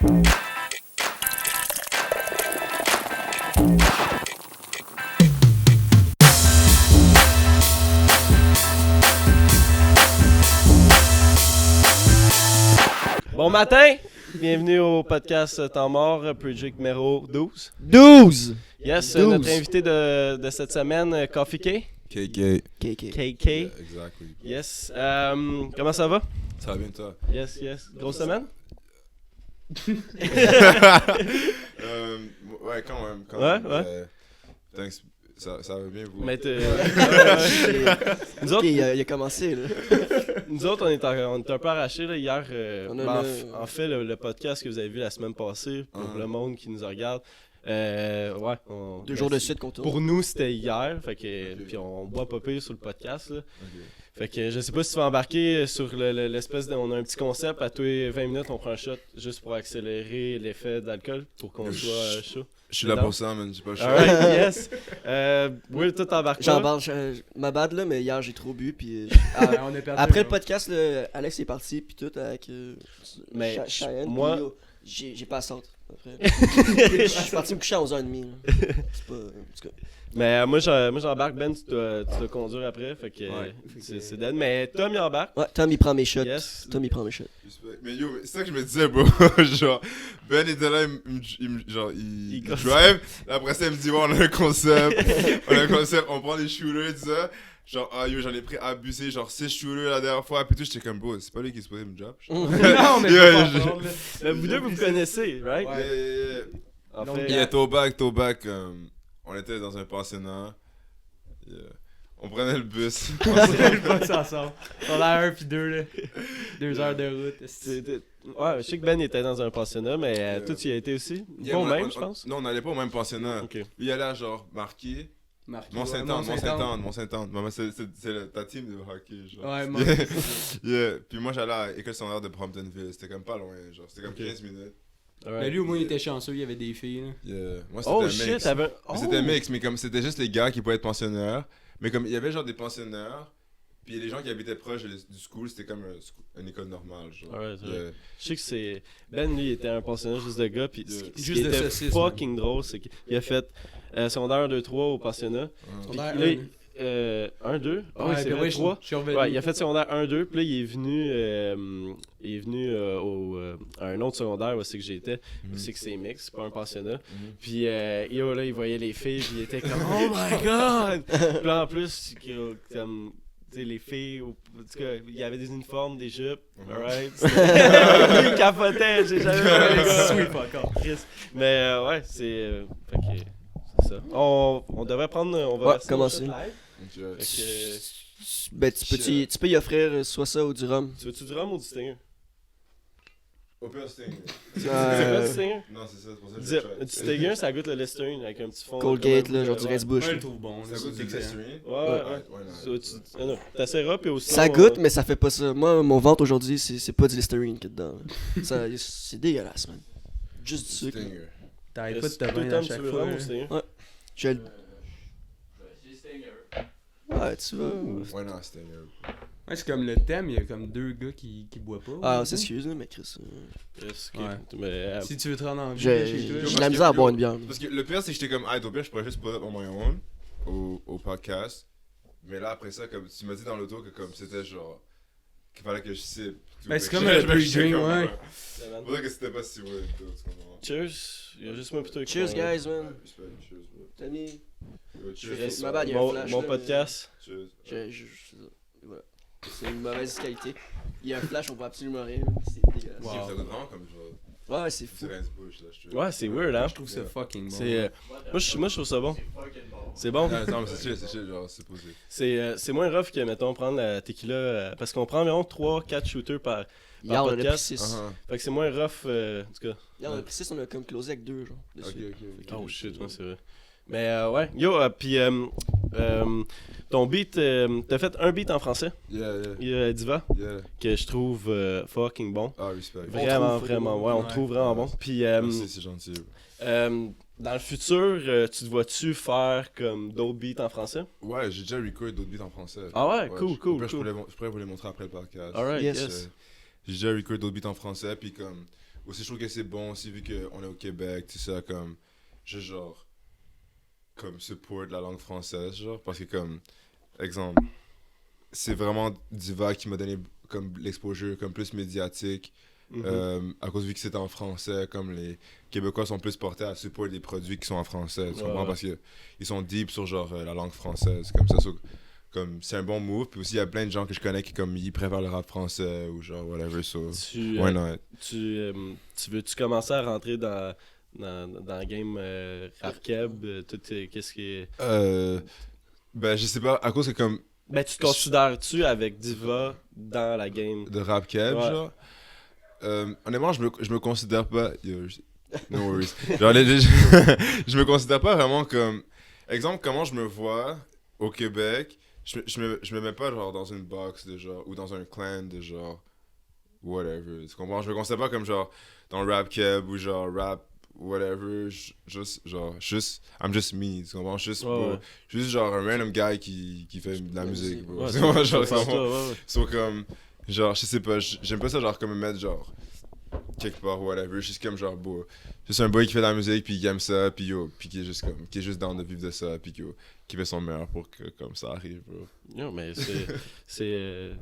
Bon matin! Bienvenue au podcast Temps mort, project numéro 12. 12! Yes, 12. Notre invité de cette semaine, Coffee K. KK. KK. Yeah, exactly. Yes. Comment ça va? Ça va bien toi? Yes. Grosse semaine? Ouais, quand même. Ouais. Thanks. Ça va bien vous? Mais nous autres, Il a commencé, là. nous autres, on est un peu arrachés là, hier. On a En fait, le podcast que vous avez vu la semaine passée, pour le monde qui nous regarde, ouais. 2 jours de suite qu'on tourne. Pour nous, c'était hier. Fait que, puis on boit pas pire sur le podcast. Là. Ok. Fait que je sais pas si tu vas embarquer sur l'espèce de. On a un petit concept, à tous les 20 minutes, on prend un shot juste pour accélérer l'effet d'alcool pour qu'on soit chaud. Je suis là pour ça, man. J'ai pas le choix. Alright, yes. Will, tout embarque. J'en parle, ma bad là, mais hier j'ai trop bu. Puis On est perdu, après là. le podcast, là, Alex est parti. Puis tout avec Mais Cheyenne. moi- puis, yo, j'ai pas la sorte. Après. Je suis parti me coucher à 11h30. Là. C'est pas. En tout cas. Mais moi, j'embarque. Ben, tu dois conduire après. Fait que Ouais. c'est dead. Mais Tom, il embarque. Ouais, Tom il prend mes shots. Yes. Tom il prend mes shots. Mais yo, c'est ça que je me disais, bro. Genre, Ben était là, il gosse. drive. Après ça, il me dit, ouais, on a un concept. On prend des shooters, tout ça. Genre, yo, j'en ai pris abusé, genre 6 shooters la dernière fois. Puis tout, j'étais comme, bro, c'est pas lui qui est supposé me drop. Non, mais Yeah, pas je- ensemble, là. Mais vous deux, vous vous connaissez, right? Yeah. En Donc, fait, Yeah, throwback. On était dans un pensionnat. Yeah. On prenait le bus. On se pas ça ensemble. On a 1 puis 2 là. 2 heures de route. ouais, je sais que Ben était dans un pensionnat, mais toi, tu y as été aussi? Yeah, Pas au on- même, on- je pense. Non, on n'allait pas au même pensionnat. Ok. Lui, il allait à genre Marquis. Mont-Saint-Anne. Maman, c'est ta team de hockey, genre. Ouais, moi. Yeah. Yeah. Puis moi, j'allais à l'école secondaire de Bromptonville. C'était comme pas loin, genre. C'était comme Ok. 15 minutes. Alright. Mais lui, au moins, il était chanceux, il y avait des filles. Là. Yeah. Moi, c'était Oh un shit, mix. t'avais. Mais c'était mix, mais comme c'était juste les gars qui pouvaient être pensionnaires. Mais comme il y avait genre des pensionnaires. Puis les gens qui habitaient proche du school, c'était comme une école normale, genre. Alright, alright. Yeah. Je sais que c'est. Ben, lui, il était un pensionnat juste de gars. Puis ce qui Juste de était saucisses, fucking drôle, c'est qu'il a fait secondaire 2-3 au pensionnat. Puis Secondaire là, 1. 1-2. Ah oui, Ouais, c'est puis vrai, ouais, 3. je suis revenu. Ouais, il a fait secondaire 1-2, puis là, il est venu à un autre secondaire où c'est que j'étais, où c'est que c'est mix, c'est pas un pensionnat. Puis yo, là, il voyait les filles, puis il était comme « Oh my God! » Puis là, en plus, comme, tu sais, les filles, en tout cas, il y avait des uniformes, des jupes, alright? Lui, il capotait, j'ai jamais vu un gars. Sweep encore. Chris. Mais ouais, c'est... fait que, c'est ça. On devrait prendre... On va Ouais, rester commencer. au shot live. Yeah. Fait que, Ben, tu peux y offrir soit ça ou du rhum. tu veux-tu du rhum ou du stinger? Au pire, c'était. C'est quoi du stinger? Non, c'est ça, c'est pour ça que je Du stinger, ça goûte le Listerine avec un petit fond. Colgate, comme un- là, genre du ouais. rince-bouche. Ouais, je le trouve bon. Ça là, goûte c'est du excellent. Listerine. Ouais. Non, t'essaieras, puis aussi. Ça goûte, mais ça fait pas ça. Moi, mon ventre aujourd'hui, c'est pas du Listerine qu'il y a dedans. Ça, c'est dégueulasse, man. Juste du sucre. Stinger. T'arrêtes pas de te Tout le vendre temps, à tu chaque veux fois. rhum là. ou stinger? Je le. Ouais, tu vois. Ouais, non, Stinger. Ouais, c'est comme le thème, il y a comme 2 gars qui boivent pas. Ah, ouais. s'excuse, là, mais Chris. Yes, ok. Ouais. Mais, Si tu veux te rendre en vie J'ai chez toi. j'ai de la misère à boire une bière. Parce que le pire, c'est que j'étais comme, au pire, je pourrais juste put up on my own au podcast. Mais là, après ça, comme tu m'as dit dans l'auto que comme c'était genre. Qu'il fallait que je cible. Ben, c'est Fait que comme je- un je- pre-drink, comme, ouais. C'est pour ça que c'était pas si vrai. Tu comprends? Cheers. Il y a juste moi plutôt. Cheers, guys, man. Respect, cheers, bro. Tommy. Yo, cheers. Yes. Ma bad, il y a un Mon flash, mon là, podcast. Cheers. Voilà. C'est une mauvaise qualité. Il y a un flash, on voit absolument rien. C'est dégueulasse. Wow. Ça goûte vraiment comme genre. Ouais, c'est fou. C'est rince-bouche, là, je te Ouais, c'est weird, hein? Je trouve ça fucking bon. C'est. Moi, je trouve ça bon. C'est bon. Non, mais c'est chill, genre, c'est posé. C'est moins rough que, mettons, prendre la tequila. Parce qu'on prend environ 3-4 shooters par Hier, on en a pris podcast. 6. Fait que c'est moins rough, en tout cas. Hier, on a pris 6, on a comme closé avec 2, genre. Dessus. Oh shit, ouais, c'est vrai. Mais ouais, yo, puis ton beat, t'as fait un beat en français, Yeah. Diva, que je trouve fucking bon. Ah, respect. Vraiment, trouve, vraiment, ouais, on le ouais. trouve vraiment bon. Puis Merci, c'est gentil. dans le futur, tu te vois-tu faire comme d'autres beats en français? Ouais, j'ai déjà record d'autres beats en français. Ah ouais, cool. Je pourrais vous les montrer après le podcast. Alright, Yes. yes. j'ai déjà record d'autres beats en français, puis comme, aussi je trouve que c'est bon aussi vu qu'on est au Québec, tu sais, comme, juste genre, comme support la langue française, genre, parce que comme, exemple, c'est vraiment Diva qui m'a donné comme l'exposure comme plus médiatique, à cause vu que c'est en français, comme les Québécois sont plus portés à support des produits qui sont en français, tu comprends, parce que ils sont deep sur genre la langue française, comme ça, comme c'est un bon move, puis aussi il y a plein de gens que je connais qui comme ils préfèrent le rap français ou genre whatever, so why not? Tu veux-tu commencer à rentrer dans le game rap keb, tout qu'est-ce qui est... Ben je sais pas, à cause que comme Ben tu te considères-tu avec Diva dans la game? de rap keb, Ouais. genre honnêtement je me considère pas no worries, genre je me considère pas vraiment comme exemple comment je me vois au Québec. Je me mets pas genre dans une box de genre ou dans un clan de genre whatever, tu comprends? Je me considère pas comme genre dans rap keb ou genre rap whatever, juste I'm just me, tu comprends? Juste genre un random guy qui fait de la musique, bro. Ouais, Tu comprends? c'est Genre toi, ouais. so comme genre je sais pas, j'aime pas ça genre comme me mettre genre quelque part whatever, juste comme genre beau, juste un boy qui fait de la musique puis qui aime ça puis puis qui est juste dans de vivre de ça puis qui fait son meilleur pour que comme ça arrive, bro. Non, mais c'est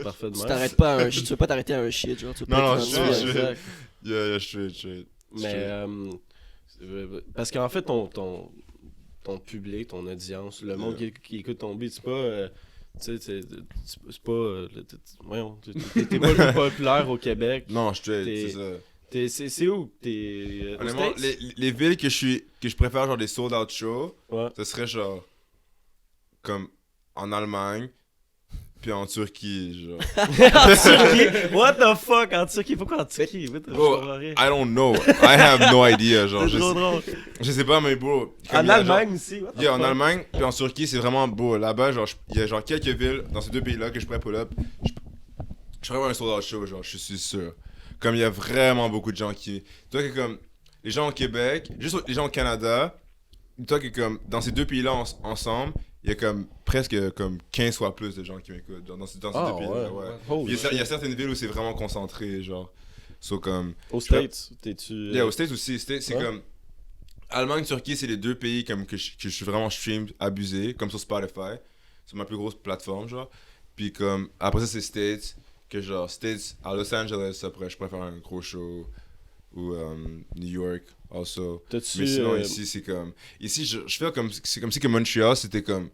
parfait de Tu même. t'arrêtes pas à un shit, tu veux pas t'arrêter à un shit, genre, tu veux Non, pas non, être je dans- suis- Exact. Yeah, straight. Mais parce qu'en fait ton public, ton audience, le monde qui écoute ton beat, c'est pas tu sais c'est pas voyons, t'es pas le plus populaire au Québec. Non, straight, T'es- c'est ça. C'est où que t'es aux Honnêtement, States? les villes que je préfère genre des sold out shows, Ouais. ce serait genre comme en Allemagne puis en Turquie, genre. En Turquie? What the fuck? En Turquie? Pourquoi en Turquie? What the- je Bro, comprends rien. I don't know. I have no idea, genre. C'est trop drôle. Je sais pas, mais bro. comme En il y a, genre- Allemagne aussi? What the Yeah, en fuck? Allemagne puis en Turquie, c'est vraiment beau. Là-bas, genre, il y a genre quelques villes dans ces deux pays-là que je pourrais pull up. Je pourrais avoir un sold out show, genre, je suis sûr. Comme il y a vraiment beaucoup de gens qui. Toi, que comme. Les gens au Québec, juste les gens au Canada, toi, que comme. Dans ces deux pays-là ensemble, il y a comme presque comme 15 fois plus de gens qui m'écoutent. Genre, dans ces deux pays-là, ouais. Holy Il y a certaines villes où c'est vraiment concentré, genre. So, comme. Aux States, t'es-tu... Yeah, aux States aussi. C'est Ouais. comme. Allemagne, Turquie, c'est les deux pays comme que je suis vraiment streamed, abusé, comme sur Spotify. C'est ma plus grosse plateforme, genre. Puis comme. Après ça, c'est States. Que genre, States, à Los Angeles, après, je préfère un gros show. Ou New York, also. T'as-tu... Mais sinon, ici, c'est comme. Ici, je fais comme. C'est comme si que Montréal, c'était comme.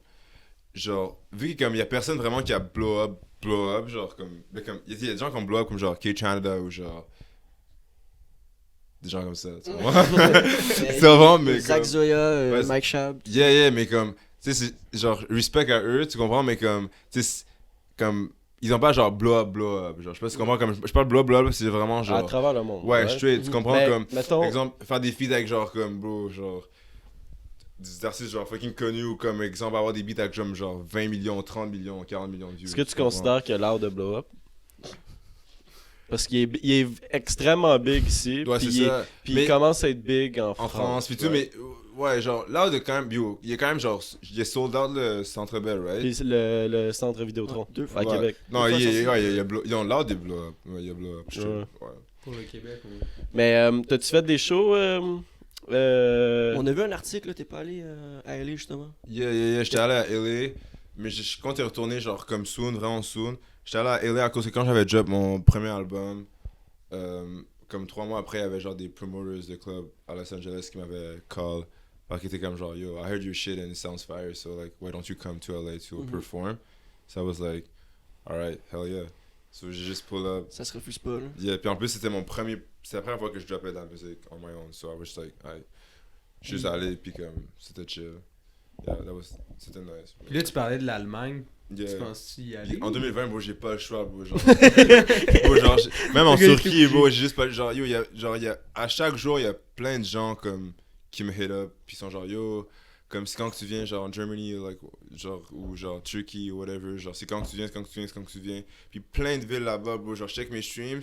Genre, vu qu'il y a personne vraiment qui a blow up, genre, comme. Mais comme il y a des gens qui ont blow up, comme genre K-Canada ou genre. Des gens comme ça, tu vois. C'est vraiment, mais Zach comme. Zoya, Ouais, Mike Shab. Yeah, mais comme. Tu sais, c'est genre, respect à eux, tu comprends, mais comme. Tu sais, comme. Ils ont pas genre blow up. Genre, je sais pas si tu comprends, comme. Je parle blow up, c'est vraiment genre. À travers le monde. Ouais, straight, tu comprends, Mais, comme. mettons... Par exemple, faire des feats avec genre, comme, bro, genre. Des artistes genre fucking connus ou comme exemple avoir des beats avec genre 20 millions, 30 millions, 40 millions de views. Est-ce que tu comprends? considères que l'art de blow up? Parce qu'il est extrêmement big ici. Ouais, puis c'est il est- ça. Puis Mais il commence à être big en en France. France, puis tout, ouais. mais ouais, genre là, de quand même, yo, il y a quand même genre, il est sold out le Centre Bell, right? Puis le centre Vidéotron. Deux fois. À Ouais. Québec. Non, Deux fois il y a blow, ils ont l'art des blow up. Ouais, il y a blow up. je Ouais. trouve. Ouais. Pour le Québec, oui. Mais t'as-tu fait des shows? On a vu un article, là, t'es pas allé à LA justement? J'étais allé à LA, mais je compte y retourner genre comme soon, vraiment soon. J'étais allé à LA à cause que quand j'avais drop mon premier album, comme 3 mois après, il y avait genre des promoters de club à Los Angeles qui m'avaient call. Alors qui étaient comme genre, yo, I heard your shit and it sounds fire, so like, why don't you come to LA to perform? So I was like, alright, hell yeah. So j'ai juste pull up. Ça se refuse pas, là. Yeah, puis en plus, c'était la première fois que je droppais de la musique on my own, so I was just like, alright. Je suis juste allé, puis comme, c'était chill. Yeah, c'était nice. Puis là, tu parlais de l'Allemagne. Yeah. Tu penses-tu y aller? En 2020, bro, j'ai pas le choix, bro. Genre, bro, genre, même en Turquie, bro, j'ai juste pas. Genre, yo, à chaque jour, il y a plein de gens comme, qui me hit up, puis sont genre, yo, comme c'est quand que tu viens, genre en Germany, like, genre, ou genre Turkey, ou whatever, genre, c'est quand que tu viens, c'est quand que tu viens, c'est quand que tu viens. Puis plein de villes là-bas, bro, genre, je check mes streams,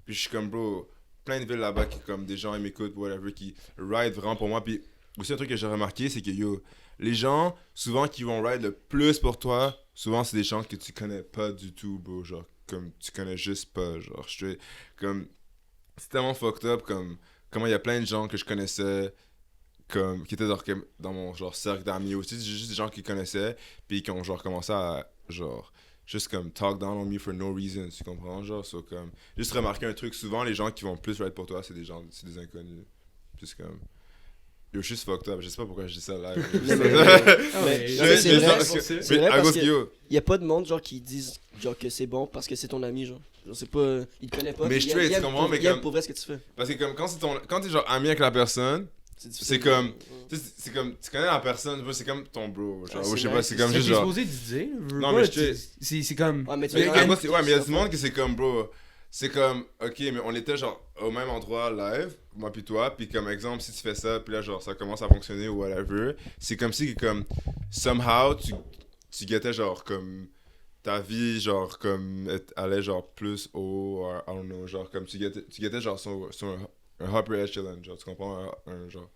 puis je suis comme, bro, plein de villes là-bas qui, comme, des gens, ils m'écoutent, whatever, qui ride vraiment pour moi. Puis aussi, un truc que j'ai remarqué, c'est que, yo, les gens, souvent, qui vont ride le plus pour toi, souvent, c'est des gens que tu connais pas du tout, bro. Genre, comme tu connais juste pas, genre, comme, c'est tellement fucked up, comme, comment il y a plein de gens que je connaissais, comme, qui étaient genre, dans mon, genre, cercle d'amis aussi, juste des gens qui connaissaient, puis qui ont, genre, commencé à, genre, juste comme talk down on me for no reason, tu comprends, genre, so, comme, juste remarquer un truc, souvent, les gens qui vont plus ride pour toi, c'est des inconnus, plus comme... Yo, je suis juste fucked up, je sais pas pourquoi je dis ça live. C'est vrai À parce cause que que yo. y a pas de monde genre qui disent genre que c'est bon parce que c'est ton ami genre. Genre c'est pas il te connaît pas. Mais puis straight, il aime tu comprends, mais il aime comme- pour vrai ce que tu fais. Parce que comme quand t'es genre ami avec la personne, difficile. c'est comme. Tu sais, c'est comme. Tu connais la personne, c'est comme ton bro. Genre, Ah, ou je c'est sais pas, nice. c'est comme C'est juste genre. supposé dire. veux Non, pas, mais je c'est comme. Ouais, mais tu Mais, vois, à cause- ouais, mais il y a du monde que c'est comme, bro. C'est comme, ok, mais on était genre au même endroit live, moi puis toi, puis comme exemple, si tu fais ça, puis là, genre, ça commence à fonctionner ou whatever, c'est comme si, comme, somehow, tu guettais genre comme ta vie, genre, comme, allait genre plus haut, or, I don't know, genre, comme tu guettais genre sur un upper echelon, genre, tu comprends, un genre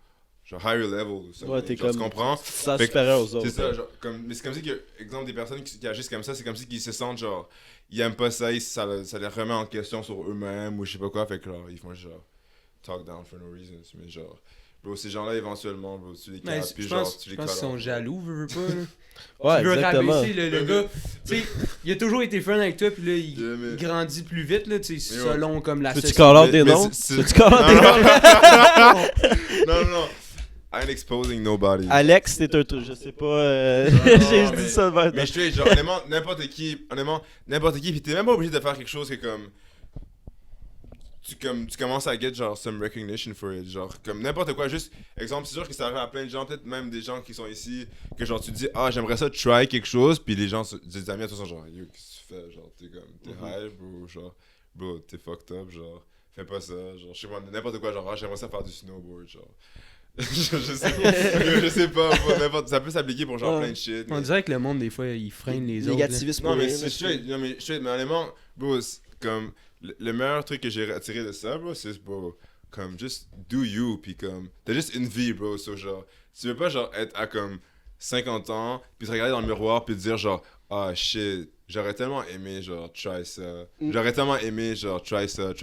higher level ou ça. Ouais, t'es genre, tu comme- comprends? Tu te sens Fait que supérieur aux autres. C'est ça, genre, comme, mais c'est comme si, que, exemple, des personnes qui agissent comme ça, c'est comme si qu'ils se sentent genre, ils aiment pas ça, ça les remet en question sur eux-mêmes ou je sais pas quoi, fait que genre, ils font genre, talk down for no reason, mais genre, bro, ces gens-là, éventuellement, bro, tu les Mais capes, puis je genre, pense, tu je les pense qu'ils sont colores. jaloux, veux pas. Là. Ouais, Tu veux exactement. rabaisser le gars. Tu sais, il a toujours été friend avec toi, puis là, Yeah, mais- il grandit plus vite, là, tu sais, Mais ouais. selon comme la Veux-tu société. call out des Mais noms? c'est- Veux-tu call out Non, des non, noms? non, non, I ain't exposing nobody. Alex, t'es un truc, je sais pas. Non, J'ai mais- dit ça devant. Mais je suis genre, honnêtement, n'importe qui, puis t'es même pas obligé de faire quelque chose que comme. Tu commences à get genre some recognition for it, genre comme n'importe quoi, juste exemple, c'est sûr que ça arrive à plein de gens, peut-être même des gens qui sont ici, que genre tu dis ah j'aimerais ça try quelque chose, puis les gens, des amis à toi sont genre yo qu'est-ce que tu fais, genre t'es comme, t'es high bro, genre bro t'es fucked up, genre fais pas ça, genre je sais pas, n'importe quoi, genre ah j'aimerais ça faire du snowboard, genre. je sais pas, je sais pas, moi, n'importe, ça peut s'appliquer pour genre Ouais. plein de shit. On mais- dirait que le monde, des fois, il freine les autres. là. Négativisme non, pour mais rien, c'est là, straight. Non, mais straight. Mais honnêtement, bro, comme, le meilleur truc que j'ai retiré de ça, bro, c'est, bro, comme, just do you, pis comme, t'as juste une vie, bro, so, genre, tu veux pas, genre, être à, comme, 50 ans, pis te regarder dans le miroir, pis te dire, genre, ah, shit, j'aurais tellement aimé, genre, try ça. J'aurais tellement aimé, genre, try ça,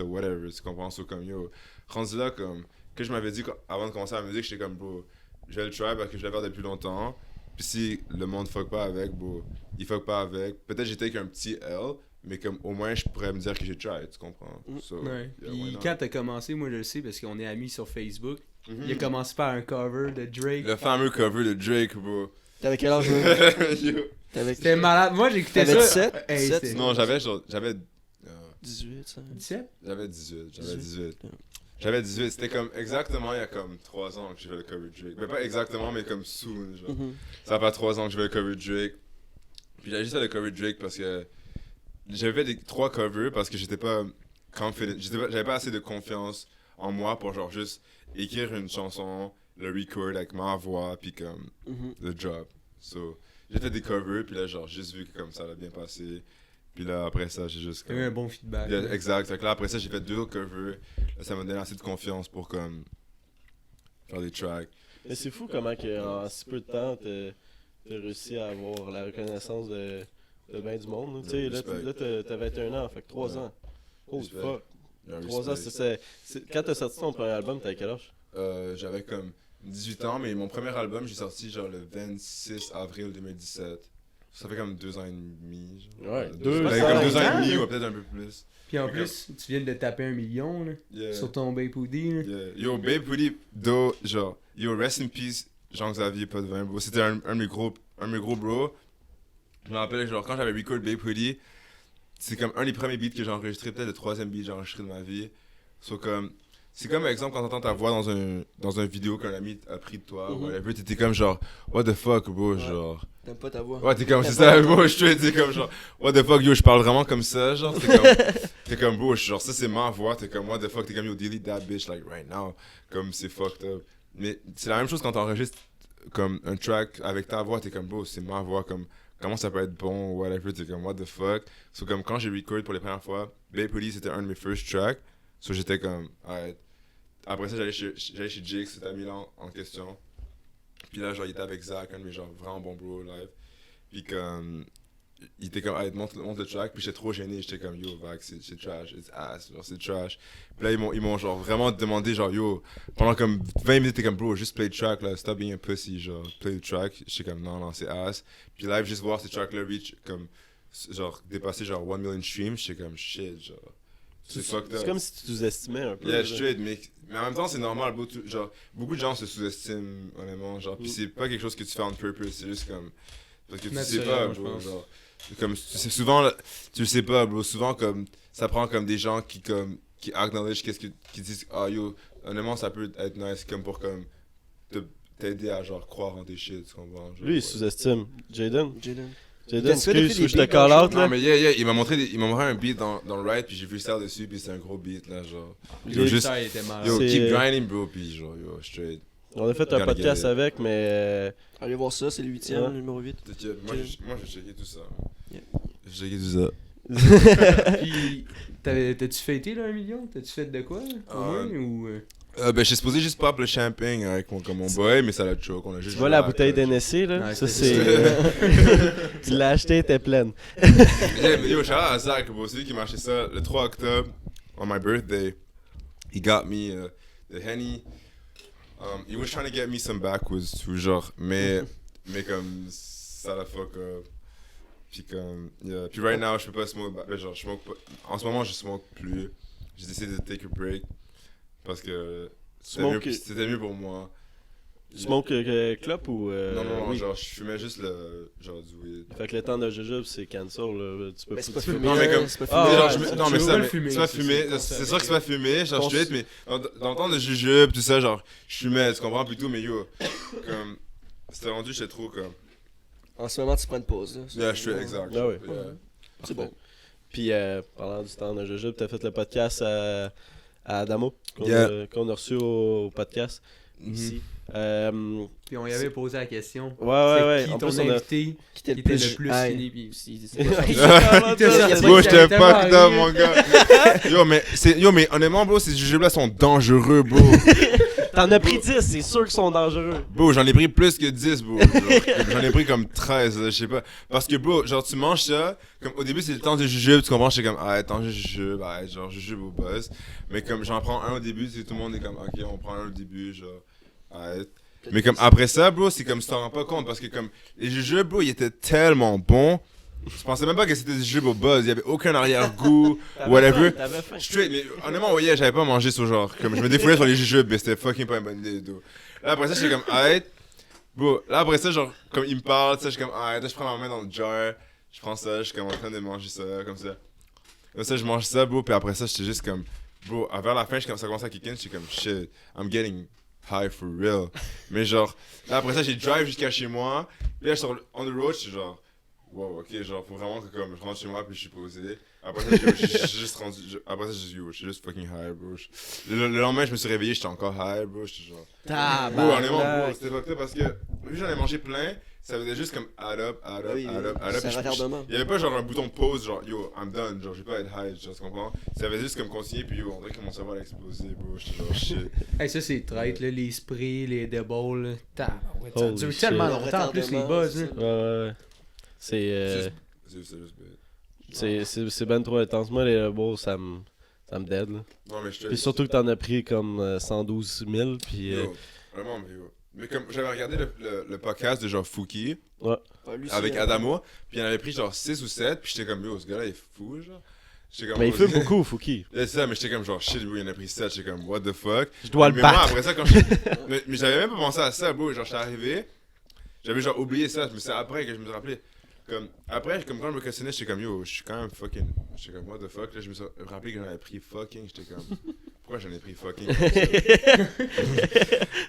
whatever, tu comprends, so, comme, yo, rendu là, comme, que je m'avais dit, avant de commencer la musique, j'étais comme, bro, je vais le try parce que je l'ai fait depuis longtemps. Puis si le monde fuck pas avec, bro, il fuck pas avec. Peut-être j'ai take un petit L, mais comme au moins je pourrais me dire que j'ai try, tu comprends? So, Ouais. yeah, why Puis not? quand t'as commencé, moi je le sais parce qu'on est amis sur Facebook. Mhm. Il a commencé par un cover de Drake. Le fameux cover de Drake, bro. T'avais quel âge là? Yo. T'avais C'était malade. Moi j'écoutais T'avais ça. 17? Hey, 17? c'était- Non, j'avais 18 ça. 17? j'avais 18. 18. J'avais 18, c'était comme exactement il y a comme 3 ans que j'ai fait le cover de Drake. Mais pas exactement, mais comme soon, genre. Mhm. Ça fait 3 ans que je fais le cover de Drake. Puis j'avais juste fait le cover de Drake parce que j'avais fait 3 covers parce que j'étais pas confident, j'avais pas assez de confiance en moi pour genre juste écrire une chanson, le record avec ma voix, puis comme Mhm. le drop. So, j'ai fait des covers, puis là genre juste vu que comme ça allait bien passer. Puis là après ça, j'ai juste T'as eu un bon feedback. Yeah, là. exact. Fait que là après ça, j'ai fait 2 autres covers. Là, ça m'a donné assez de confiance pour comme faire des tracks. Mais c'est fou comment que, en si peu de temps, t'as réussi à avoir la reconnaissance de bien du monde. là. Tu sais, Respect. là, t'as 21 ans, fait que 3 ans. Oh Respect. fuck. Yeah, 3 ans, respect. quand t'as sorti ton premier album, t'avais quel âge? J'avais comme 18 ans, mais mon premier album, j'ai sorti genre le 26 avril 2017. Ça fait comme 2 ans et demi. Genre. Ouais, deux, deux comme ans. 2 ans et Hein? demi, ou peut-être un peu plus. Puis en plus, tu viens de taper 1 million là, Yeah. sur ton Babe Hoodie. là. Yeah. Yo, Babe Hoodie, genre, yo, rest in peace, Jean-Xavier, pas de vin, bro. C'était un de mes gros bro. Je me rappelle, genre, quand j'avais record Babe Hoodie, c'est comme un des premiers beats que j'ai enregistré, peut-être le 3e beat que j'ai enregistré de ma vie. So, comme, c'est comme, par exemple, quand t'entends ta voix dans un vidéo qu'un ami a pris de toi, Mhm. whatever, t'étais comme genre, what the fuck, bro, genre. T'aimes pas ta voix. Ouais, t'es comme, T'aimes c'est pas ça, ta bro, je t'es comme genre, what the fuck, yo, je parle vraiment comme ça, genre, t'es comme, bro, genre, ça c'est ma voix, t'es comme, what the fuck, t'es comme, yo, delete that bitch, like, right now, comme, c'est fucked up. Mais c'est la même chose quand t'enregistres, comme, un track avec ta voix, t'es comme, bro, c'est ma voix, comme, comment ça peut être bon, whatever, t'es comme, what the fuck. So, comme, quand j'ai record pour les premières fois, Babe Hoodie, c'était un de mes first tracks, so j'étais comme, alright. Après ça, j'allais chez Jake, cet ami-là en question. Puis là, genre, il était avec Zach, un de mes genre vraiment bons bros live. Puis comme, il était comme, hey, monte le track, puis j'étais trop gêné, j'étais comme, yo, Vax, c'est trash, it's ass, genre, c'est trash. Puis là, ils m'ont genre vraiment demandé, genre, yo, pendant comme 20 minutes, t'es comme, bro, juste play the track, là, stop being a pussy, genre, play the track. J'étais comme, non, c'est ass. Puis live, juste voir ces tracks-là reach, comme, genre, dépasser genre 1 million streams, j'étais comme, shit, genre. C'est comme si tu sous-estimais un peu. Yeah, straight, mais en même temps, c'est normal, bro, genre, beaucoup de gens se sous-estiment, honnêtement, genre, pis c'est pas quelque chose que tu fais on purpose, c'est juste comme, parce que tu sais pas, bro, genre, comme, c'est souvent, tu le sais pas, bro, souvent, comme, ça prend comme des gens qui acknowledge qui disent, ah, yo, honnêtement, ça peut être nice, comme pour, comme, t'aider à, genre, croire en tes shit, tu comprends? Genre, Lui, il sous-estime. Jaden, Qu'est-ce que excuse, tu fais je te des call beats, out, non, là. mais yeah, il m'a montré un beat dans le ride, puis j'ai vu ça dessus, puis c'est un gros beat, là, genre. Yo, juste, Ça, il était malade. yo, C'est- keep grinding, bro, puis genre, yo, straight. On a fait un Gotta podcast get it. avec, mais... Allez voir ça, c'est le 8ème, Ouais. le numéro 8. T'inquiète, moi, j'ai checké tout ça. Yeah. J'ai checké tout ça. Puis, t'as-tu fêté là 1 million? T'as-tu fait de quoi? Au moins, ou... Ben, j'ai supposé juste pop le champagne avec mon boy, mais ça l'a choke. On a Tu juste vois joué la à bouteille coach. d'NSC, là? Ouais, Ça, c'est c'est... Tu l'as acheté, elle était pleine. Yeah, mais yo, shout out à Zach, bro, c'est lui qui m'a acheté ça le 3 octobre, on my birthday. He got me the Henny. He was trying to get me some backwoods, too, genre, mais comme ça la fuck up. Puis comme, yeah. Puis right now, je peux pas smoke, genre, je smoke pas. En ce moment, je smoke plus. J'ai décidé de take a break parce que c'était mieux pour moi. Smoke clope ou... Non, oui. genre, je fumais juste genre du weed. Fait que le temps de jujube, c'est cancel, là. Tu peux Mais c'est pas foutre- fumé. Non, mais comme- c'est pas Ah, fumé. genre, ouais, non, mais tu ça, veux mais le fumer, c'est pas c'est fumé. ça. C'est sûr que c'est pas fumé, genre, Pense- straight, mais dans le temps de jujube, tout ça, genre, je fumais, tu comprends, plutôt, mais yo, comme, c'était rendu, j'étais trop comme. En ce moment, tu prends une pause. Là. Yeah, je suis exact. Ah ouais. Yeah. C'est bon. Puis, parlant du temps de jujube, t'as fait le podcast à Adamo, Yeah. qu'on a reçu au podcast, ici. Puis on y avait posé la question. Ouais. Qui En ton plus, on a... invité Qui était qui était le plus plus high? fini? Puis aussi, C'est pas ça. Bro, j'étais tellement fucked up, rien. mon gars. Yo, mais honnêtement, bro, ces jujubes-là sont dangereux, bro. T'en as pris 10, c'est sûr qu'ils sont dangereux. Bro, j'en ai pris plus que 10, bro. Genre, j'en ai pris comme 13, là, je sais pas. Parce que, bro, genre, tu manges ça, comme au début, c'est le temps de jujube, tu comprends? J'étais comme, ah, temps de jujube, ah, genre, jujube au buzz. Mais comme, j'en prends un au début, tu sais, tout le monde est comme, ok, on prend un au début, genre, ah, mais comme, après ça, bro, c'est comme, tu t'en rends pas compte, parce que, comme, les jujubes, bro, ils étaient tellement bons. Je pensais même pas que c'était des jujubes au buzz, il y avait aucun arrière-goût, whatever. T'avais faim. Straight, mais honnêtement, ouais, j'avais pas mangé ce genre. Comme je me défoulais sur les jujubes, mais c'était fucking pas une bonne idée, dude. Là, après ça, j'étais comme, arrête. Bon, là, après ça, genre, comme il me parle, tu sais, je suis comme, arrête, là, je prends ma main dans le jar, je prends ça, je suis comme en train de manger ça, comme ça. Comme ça, je mange ça, bro, puis après ça, j'étais juste comme, bro, vers la fin, ça commençait à kick in, j'étais comme, shit, I'm getting high for real. Mais genre, là, après ça, j'ai drive jusqu'à chez moi, puis là, je suis on the road, j'étais genre, wow, ok, genre, faut vraiment que comme je rentre chez moi puis je suis posé. Après ça, j'ai juste rendu. Après ça, j'ai juste fucking high, bro. Le lendemain, je me suis réveillé, j'étais encore high, bro. J'étais genre. Bro, honnêtement, bro, c'était fucked up parce que vu que j'en ai mangé plein, ça faisait juste comme add up. Oui, c'est un retardement. Il y avait pas genre un bouton de pause, genre yo, I'm done, genre j'ai pas à être high, genre, tu comprends? Ça avait juste comme continuer, puis yo, on dirait que mon cerveau allait exploser, bro. J'étais genre shit. Hey, ça c'est traite, là, les sprays, les déballs, là. Tabarouette, ça Holy dure shit. tellement longtemps, en plus les buzz, là. Ouais. C'est juste bête. c'est ben trop intense. Moi, les balls, ça me dead, là. Non, mais je te. Puis surtout que t'en as pris comme 112 000, puis... Yo, vraiment, mais yo. Mais comme j'avais regardé le podcast de genre Fouki ouais. Ah, lui, avec c'est- Adamo, puis il en avait pris genre 6 ou 7, puis j'étais comme yo, ce gars-là il est fou, genre. J'étais comme, Mais il fume beaucoup, Fouki. C'est ça, mais j'étais comme genre shit, bro, il en a pris 7, j'étais comme what the fuck. Je dois le Mais moi, battre. après ça, mais j'avais même pas pensé à ça, bro. Genre, j'étais arrivé, j'avais genre oublié ça, mais c'est après que je me suis rappelé. Comme, après, comme quand je me questionnais, j'étais comme yo, je suis quand même fucking. J'étais comme what the fuck, là, je me suis rappelé que j'en avais pris fucking, j'étais comme. Pourquoi j'en ai pris fucking comme ça?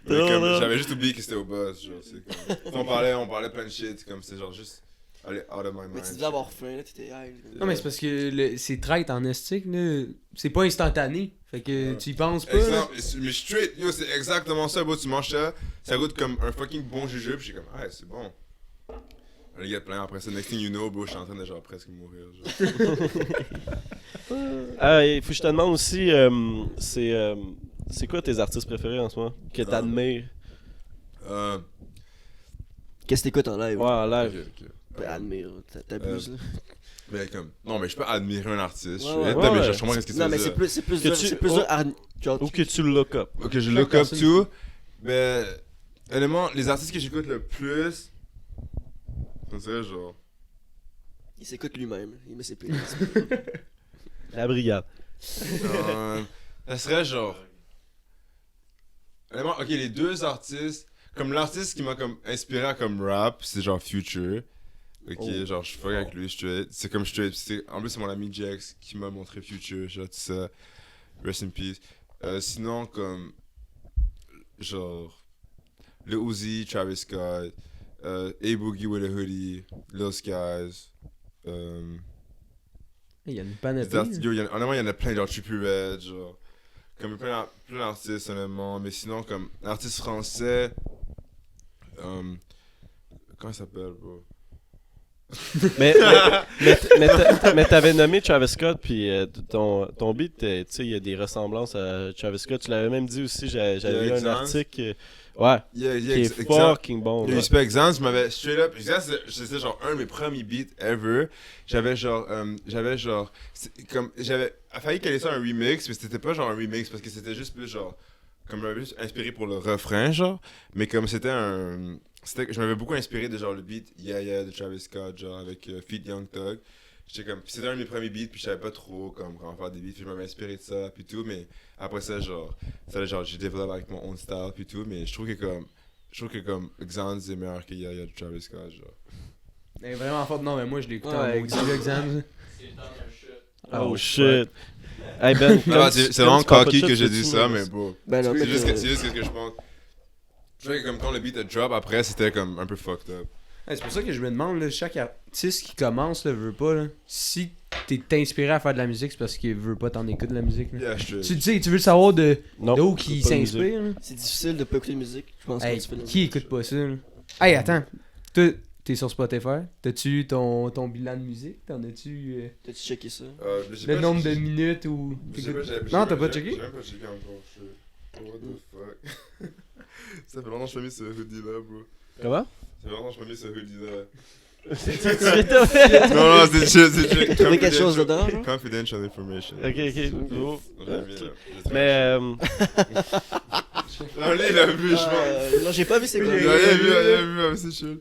Mais comme, Non. j'avais juste oublié que c'était au buzz, genre, c'est comme. On parlait plein de shit, comme c'est genre juste. Allez, out of my mind. Mais tu devais avoir faim, là, t'étais high. Non, mais c'est parce que c'est traite en estique, là. C'est pas instantané. Fait que tu y penses pas. là. Exemple, mais straight, yo, c'est exactement ça, bro. Tu manges ça, ça goûte comme un fucking bon jujube. J'étais comme, ah, c'est bon. Le gars plein après ça, next thing you know, bro, je suis en train de genre presque mourir. Genre. Il faut que je te demande aussi, c'est quoi tes artistes préférés en ce moment? Que t'admires? Qu'est-ce que t'écoutes en live? Ouais, en Ok, live. ok. Admire, t'abuses là. Mais comme. Non, mais je peux admirer un artiste. Ouais, ouais. Je comprends ce que tu Non, veux mais dire. c'est plus Que dur, tu- c'est plus oh. dur genre, Ou que tu le look up. Ok, je look up to. Mais. Honnêtement, les artistes que j'écoute le plus. Ça serait genre. il s'écoute lui-même, il met ses pieds. La brigade. Ça serait genre. Honnêtement, ok, les deux artistes. Comme l'artiste qui m'a comme inspiré à comme rap, c'est genre Future. Ok, Oh. genre je fuck avec lui straight. C'est comme straight. En plus, c'est mon ami Jax qui m'a montré Future, genre tout ça. Rest in peace. Sinon, comme. Genre. Lil Uzi, Travis Scott. A-Boogie with a Hoodie. Lil Skies. Il y a une panoplie. Honnêtement, il y en a plein, genre Trippie Redd, genre. Comme plein d'artistes, honnêtement. Mais sinon, comme artiste français. Comment il s'appelle, bro? Mais t'avais nommé Travis Scott, puis ton beat, tu sais, il y a des ressemblances à Travis Scott. Tu l'avais même dit aussi, j'avais lu un Exams. article ouais, Yeah, qui est Exams. fucking bon. Le là. respect Exams, je m'avais straight up. C'était genre un de mes premiers beats ever. J'avais genre. J'avais failli caler ça un remix, mais c'était pas genre un remix parce que c'était juste plus genre. Comme j'avais juste inspiré pour le refrain, genre. Mais comme c'était un. Je m'avais beaucoup inspiré de genre le beat Yeah Yeah de Travis Scott, genre avec Feat Young Thug. J'étais comme. C'était un de mes premiers beats, puis je savais pas trop comme comment faire des beats, puis je m'avais inspiré de ça, puis tout. Mais après ça, genre. J'ai développé avec mon own style, puis tout. Mais je trouve que comme Exams est meilleur que Yeah Yeah de Travis Scott, genre. Elle est vraiment forte. Non, mais moi, je l'ai écouté Ouais, en maudit, le Exams. Oh shit. Hey Ben, C'est vraiment cocky que j'ai dit ça, mais bon. Ben non, C'est mais juste que je pense. Je trouvais que comme quand le beat a drop après, c'était comme un peu fucked up. Ouais, c'est pour ça que je me demande, là, chaque artiste qui commence, là, veut pas, là, si t'es inspiré à faire de la musique, c'est parce qu'il veut pas t'en écouter de la musique. Là. Yeah, Tu sais, tu veux savoir non, d'où qui pas de musique. s'inspire. là. c'est difficile de pas écouter de musique, je pense. Hey, quand tu fais de la qui musique. écoute pas ça? Là? Hey, attends. Toi, t'es sur Spotify? T'as-tu ton bilan de musique? T'en as-tu T'as-tu checké ça? le nombre de minutes ou. Non, t'as pas checké? J'ai même pas checké encore. What the fuck? Ça fait longtemps que je suis pas mis ce hoodie là, bro. Comment? Ça fait longtemps que je suis pas mis ce hoodie là. Ok, Non, c'est chill. Trouver quelque chose dedans, genre? Confidential information. ok. Non, j'ai mis, là. Mais Non, lui, il a vu, je pense. Non, j'ai pas vu c'est Il quoi. a rien vu, mais c'est chill.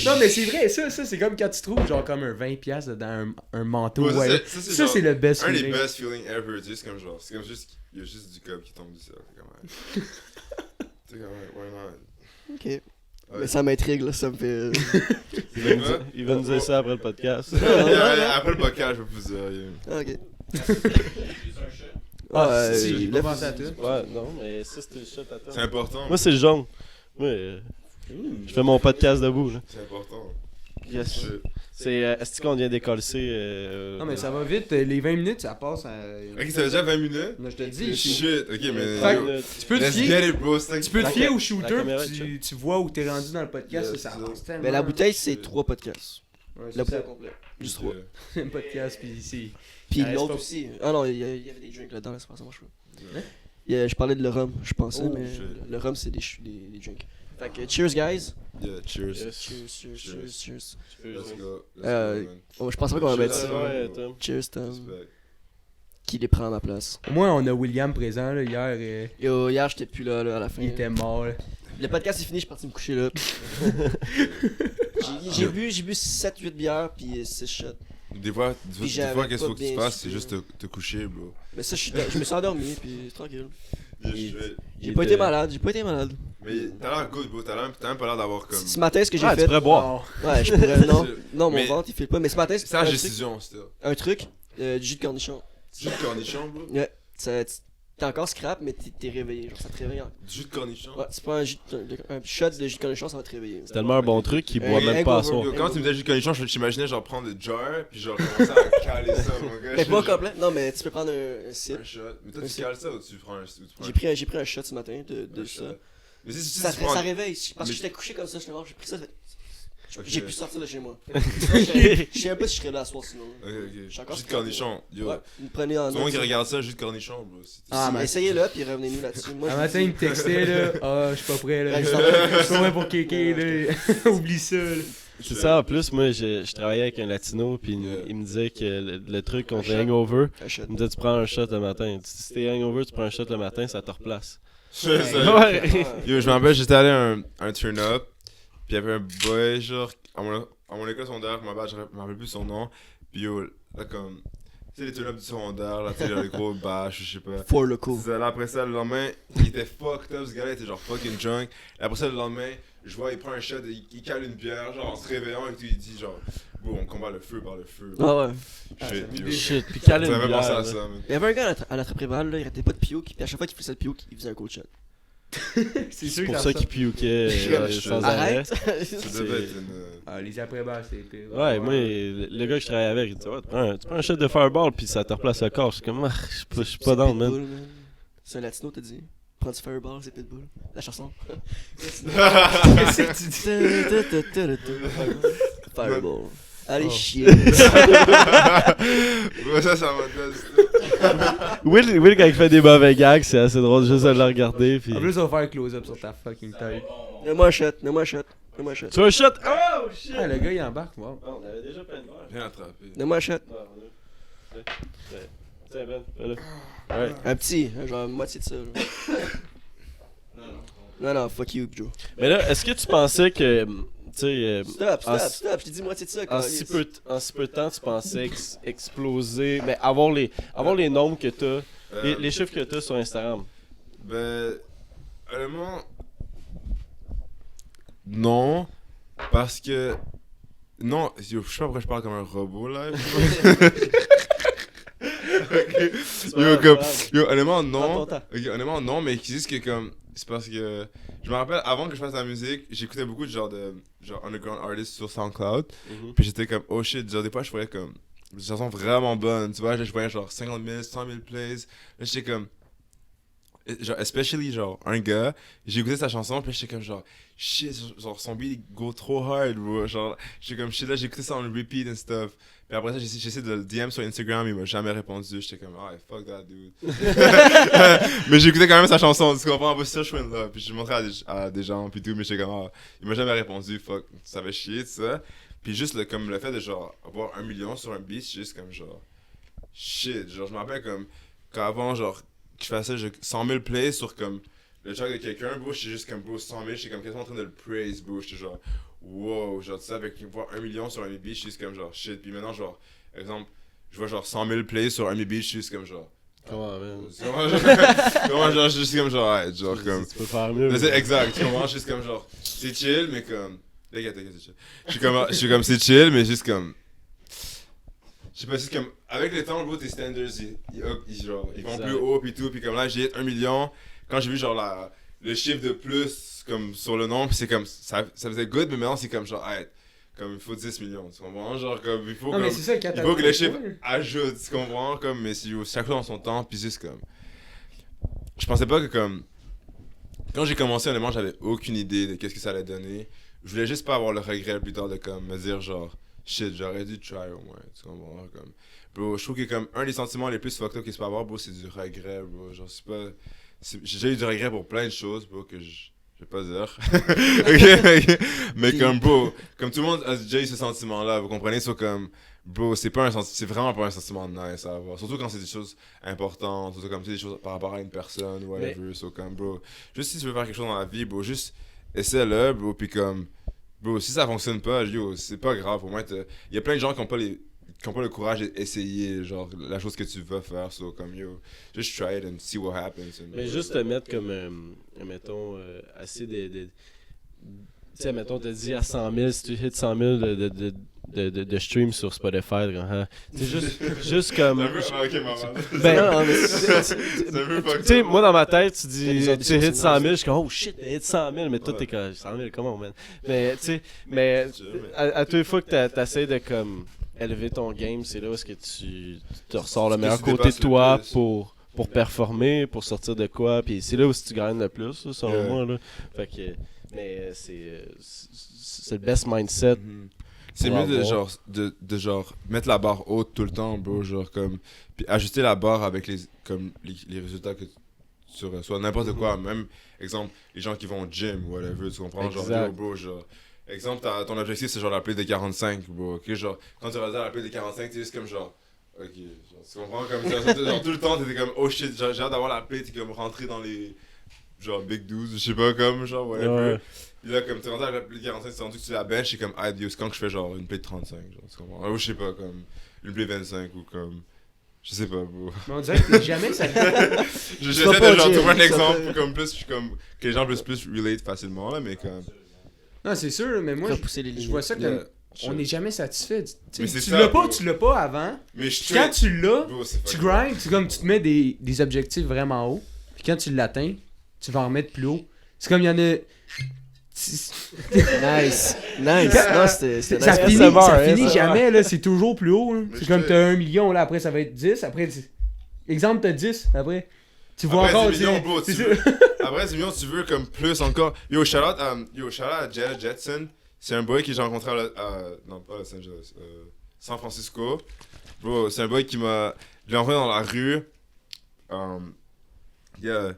Non, mais c'est vrai, ça c'est comme quand tu trouves genre comme un 20$ dans un manteau. Ouais, Ouais, ça, ça, c'est le best un des feeling. best feelings ever, tu sais, c'est comme genre, c'est comme juste, il y a juste du cob qui tombe du ciel, c'est comme, ouais. C'est comme, ouais, why not? Ok. Ouais. Mais ça m'intrigue, là, ça me fait. il va nous dire ça après le podcast. Après le podcast, je vais vous dire, yeah. Ok. Ah, si, Ouais, j'ai pas lève- pensé à toi. Ouais, non, mais ça c'était le shot à C'est toi. important. Moi c'est le jaune. Moi, je fais mon podcast debout. Là. C'est important. Yes. Shit. C'est est-ce qu'on vient d'écoller Non, mais ça va vite. Les 20 minutes, ça passe à. Ok, ça fait déjà 20 minutes? Là, je te le dis. Shit, ok, mais. Fait yo, Tu peux te let's fier. get it, bro. c'est Tu peux te La fier ca- au la shooter, caméra puis est tu vois où t'es rendu dans le podcast, Yes, ça c'est avance tellement. Mais la bouteille, c'est 3 podcasts. Ouais, La c'est bouteille ça. complète. Juste 3. C'est un podcast, puis c'est. Puis Ah, l'autre c'est pas- aussi. Ah non, il y avait des drinks là-dedans, là, c'est pas ça, moi, je Hein? Je parlais de le rhum, je pensais, Oh, mais shit. le rhum, c'est des drinks. Fait que cheers, guys. Yeah, cheers. Yes. Cheers. Let's go. Euh, Let's go, man. Oh, je pensais pas qu'on va mettre Cheers. ça. Ouais, Tom. Cheers, Tom. Respect. Qui les prend à ma place. Au moins, on a William présent, là, hier. Yo, hier, j'étais plus là, à la fin. Il était mort, là. Le podcast est fini, je suis parti me coucher là. J'ai bu 7-8 bières, puis 6 shots. Des fois, j'avais qu'est-ce pas qu'il faut que tu bien fasses, su. c'est juste te coucher, bro. Mais ça, je me suis endormi, puis tranquille. Yeah, Il- straight. J'ai pas été malade, Mais t'as l'air good, bro. T'as même pas l'air d'avoir comme. Ce matin, ce que j'ai Ah, tu fait. pourrais boire. Ouais, je pourrais. Non, non, mon Mais- ventre, il file pas. Mais ce matin, C'est la décision, c'était. un truc, du jus de cornichon. Du jus de cornichon, bro. Ouais, t'es encore scrap, mais t'es réveillé. Genre, ça te réveille. Du jus de cornichon. Ouais, c'est pas un shot de jus de cornichon, ça va te réveiller. C'est tellement un bon truc qu'il boit même pas à soir. Yo, quand tu me disais jus de cornichon, j'imaginais genre prendre le jar, puis genre commencer à caler ça, mon gars. Mais pas complet. Non, mais tu peux prendre un sip. Un shot. Mais toi, Un tu sip. cales ça ou tu prends un. J'ai pris un shot ce matin de un ça. shot. Mais si Ça tu prends. réveille. Parce que Mais- j'étais couché comme ça, j'étais mort, j'ai pris ça. Ok. J'ai pu sortir de chez moi. Je sais un peu si je serais là à soir sinon. Ok, Je suis ok. encore Jus de cornichon. Yo. Ouais, vous me prenez en Tout le monde qui note. regarde ça, jus de cornichon, bro. Ah, mais- Essayez-le, puis revenez-nous là-dessus. Moi, Un je matin, vous il dis- me textait, là. Ah, je suis pas prêt, là. Ouais, Je ça va. suis pas prêt pour kéké, là. Oublie ça, là. C'est ça, en plus, moi, je travaillais avec un latino, puis il me disait que le truc contre les hangover, il me disait tu prends un shot le matin. Si t'es hangover, tu prends un shot le matin, ça te replace. Ouais. Yo, je me rappelle, j'étais allé à un turn-up, puis il y avait un boy, genre, à mon école secondaire, je me rappelle plus son nom, puis yo, là, comme, tu sais, les turn-up du secondaire, là, tu sais, le gros bash, je sais pas. For le coup. C'est là, après ça, le lendemain, il était fucked up, ce gars-là, il était genre fucking drunk. Et après ça, le lendemain, je vois, il prend un shot, il cale une bière, genre, en se réveillant, et tout, il dit, genre, bon, on combat le feu par le feu. Ah ouais. Shit, puis caler une J'avais pensé bière. à ça, man. Il y avait un gars à la préval, là, il arrêtait pas de pio, puis à chaque fois qu'il faisait le pio, il faisait un cold shot. C'est pour ça qu'il piouquait sans arrêt. Arrête! Ça devait être une. Ah, les après-balles, c'est pire. Ouais, moi, le gars que je travaillais avec, il dit ouais, tu prends un shot de fireball, puis ça te replace le corps. Je suis comme, je suis pas dans, man. C'est un latino, t'as dit? Prends du fireball, c'est Pitbull. La chanson. Qu'est-ce que tu dis? Fireball. Allez, chier. Ouais, ça m'intéresse. Will, quand il fait des mauvais gags, c'est assez drôle juste de le regarder. Puis... En plus, on va faire un close-up sur ta fucking tête. Donne-moi un shot, donne-moi un shot. Donne-moi un shot. Tu veux un shot? Oh shit! Ah, le gars, il embarque, wow. On avait déjà plein de verres. Bien attrapé. Donne-moi un shot. Tiens, Ben, fais-le. Ouais. Un petit, genre moitié de ça. Non, fuck you, Joe. Mais là, est-ce que tu pensais que, tu sais, Stop, en je t'ai dit moitié de ça. si peu de temps, tu pensais exploser, mais avoir les nombres que t'as, les chiffres que t'as sur Instagram? Ben, honnêtement, non, parce que, non, yo, je sais pas pourquoi je parle comme un robot, là. Ok. Yo, honnêtement, non. Prends ton temps. Ok, honnêtement, non, mais qui disent que, comme, c'est parce que, je me rappelle, avant que je fasse la musique, j'écoutais beaucoup de genre underground artists sur SoundCloud, puis j'étais comme, oh shit, genre, des fois, je voyais comme, des chansons vraiment bonnes, tu vois, je voyais genre 50 000, 100 000 plays, là, j'étais comme, genre, especially, genre, un gars, j'ai écouté sa chanson, puis j'étais comme, genre, shit, genre, son beat, il go trop hard, bro, genre, j'étais comme, shit, là, j'ai écouté ça en repeat and stuff, puis après ça, j'ai essayé de le DM sur Instagram, il m'a jamais répondu, j'étais comme, ah, fuck that, dude. Mais j'écoutais quand même sa chanson, tu comprends, c'est ça, je suis là, puis je montrais à des gens, puis tout, mais j'étais comme, ah, il m'a jamais répondu, fuck, ça fait chier, tout ça. Puis juste, comme le fait de, genre, avoir 1 million sur un beat, c'est juste comme, genre, shit, genre, je me rappelle comme, qu'avant, genre, que je faisais 100 000 plays sur comme le track de quelqu'un, bro, j'étais juste comme, bro, 100 000, j'étais comme quasiment en train de le praise, bro, j'étais genre, wow, genre, tu sais, avec voir 1 million sur un beat, je suis juste comme, genre, shit, puis maintenant, genre, exemple, je vois genre 100 000 plays sur un beat, je suis juste comme, genre, Comment, man? comment, genre, je suis juste comme, genre, ouais, genre, comme, Tu peux faire mieux. mais c'est exact, tu comprends, je suis juste comme, genre, c'est chill, mais comme, t'inquiète, c'est chill. Je suis comme, c'est chill, mais juste comme, je sais pas, c'est comme, avec le temps, bro, tes standards, ils vont plus haut, pis tout, pis comme là, j'ai 1 million, quand j'ai vu, genre, le chiffre de plus, comme, sur le nom, pis c'est comme, ça faisait good, mais maintenant, c'est comme, genre, hey, comme, il faut 10 millions, tu comprends, genre, comme, il faut, Non, comme, mais c'est ça, quand il faut que les chiffres ajoutent, tu comprends, comme, mais c'est chaque chose dans son temps, pis juste, comme, je pensais pas que, comme, quand j'ai commencé, honnêtement, j'avais aucune idée de qu'est-ce que ça allait donner, je voulais juste pas avoir le regret plus tard de, comme, me dire, genre, shit, j'aurais dû try au moins, tu comprends, comme, bro, je trouve que comme un des sentiments les plus fucked up qu'il se peut avoir, bro, c'est du regret, bro, genre, c'est pas, j'ai déjà eu du regret pour plein de choses, bro, que je vais pas dire, ok, mais comme, bro, comme tout le monde a déjà eu ce sentiment-là, vous comprenez, c'est comme, bro, c'est vraiment pas un sentiment nice à avoir, surtout quand c'est des choses importantes, surtout comme, tu sais, des choses par rapport à une personne, ou whatever, so comme, bro, juste si tu veux faire quelque chose dans la vie, bro, juste essaie-le, bro, pis comme, bro, si ça fonctionne pas, yo, c'est pas grave. Au moins, il y a plein de gens qui ont pas le courage d'essayer, genre, la chose que tu vas faire. So, comme, yo, just try it and see what happens. Mais juste te mettre comme, mettons, assez tu sais, mettons, te dis à 100 000, si tu hits 100 000 de stream sur Spotify, c'est juste comme... Ok, maman. Ben, C'est un peu tu fucked sais, up. moi dans ma tête, tu dis, Les tu auditions, hits c'est 100 000, nice. je suis comme, oh shit, hit 100 000, mais toi t'es comme, 100 000, comment, man? Mais, tu sais, à toutes les fois que t'essaies de, comme, élever ton game, c'est là où est-ce que tu te ressors le Que meilleur tu côté de dépasses le toi plus. pour performer, pour sortir de quoi, puis c'est là où tu gagnes le plus, là, selon Yeah. moi, là. Fait que, mais c'est le best mindset. C'est pour mieux de avoir. genre, de genre mettre la barre haute tout le temps, bro, genre comme, puis ajuster la barre avec les résultats que tu reçois, n'importe quoi, même, exemple, les gens qui vont au gym ou whatever, tu comprends, genre, Exact. yo, bro, genre, exemple, ton objectif, c'est genre la play de 45, bro. Ok, genre, quand tu réalises la play de 45, t'es juste comme genre. Ok, genre, tu comprends comme ça. Genre, tout le temps, t'étais comme, oh shit, j'ai hâte d'avoir la play, t'es comme rentré dans les. Genre, Big 12, je sais pas, comme, genre, whatever. Ouais. Puis là, comme, t'es rentré à la play de 45, t'es rendu que tu la bench, c'est comme, ah, Dieu, c'est quand que je fais genre une play de 35, genre, tu comprends. Ou je sais pas, comme, une play 25 ou comme. Je sais pas, bro. Mais on dirait que t'es jamais ça. J'essaie vas de pas genre dire, trouver un ça exemple fait- comme plus, comme, que les gens puissent plus relate facilement, là, mais comme. Non, c'est sûr, mais moi, Repousser les je limites. vois ça comme. Yeah, On n'est jamais satisfait. Mais c'est Tu ça, l'as pas, bro. tu l'as pas avant. Mais je Puis quand tu l'as, Bro, c'est tu fucking- grind, c'est comme tu te mets des objectifs vraiment hauts. Puis quand tu l'atteins, tu vas en mettre plus haut. C'est comme il y en a. Nice. Non, c'était Ça nice. finit, SMR, ça finit SMR. jamais, là, c'est toujours plus haut. Là. Mais C'est je comme te- t'as 1 million, là, après ça va être 10, après. Exemple, t'as 10, après. Tu vois Après, encore. 10 millions, c'est- bro, c'est tu ça. veux... Après 10 millions, tu veux comme plus encore. Yo, shout out à Jetta Jetson. C'est un boy que j'ai rencontré non, pas à Los Angeles. San Francisco. Bro, c'est un boy qui m'a. Je l'ai rencontré dans la rue. Yeah.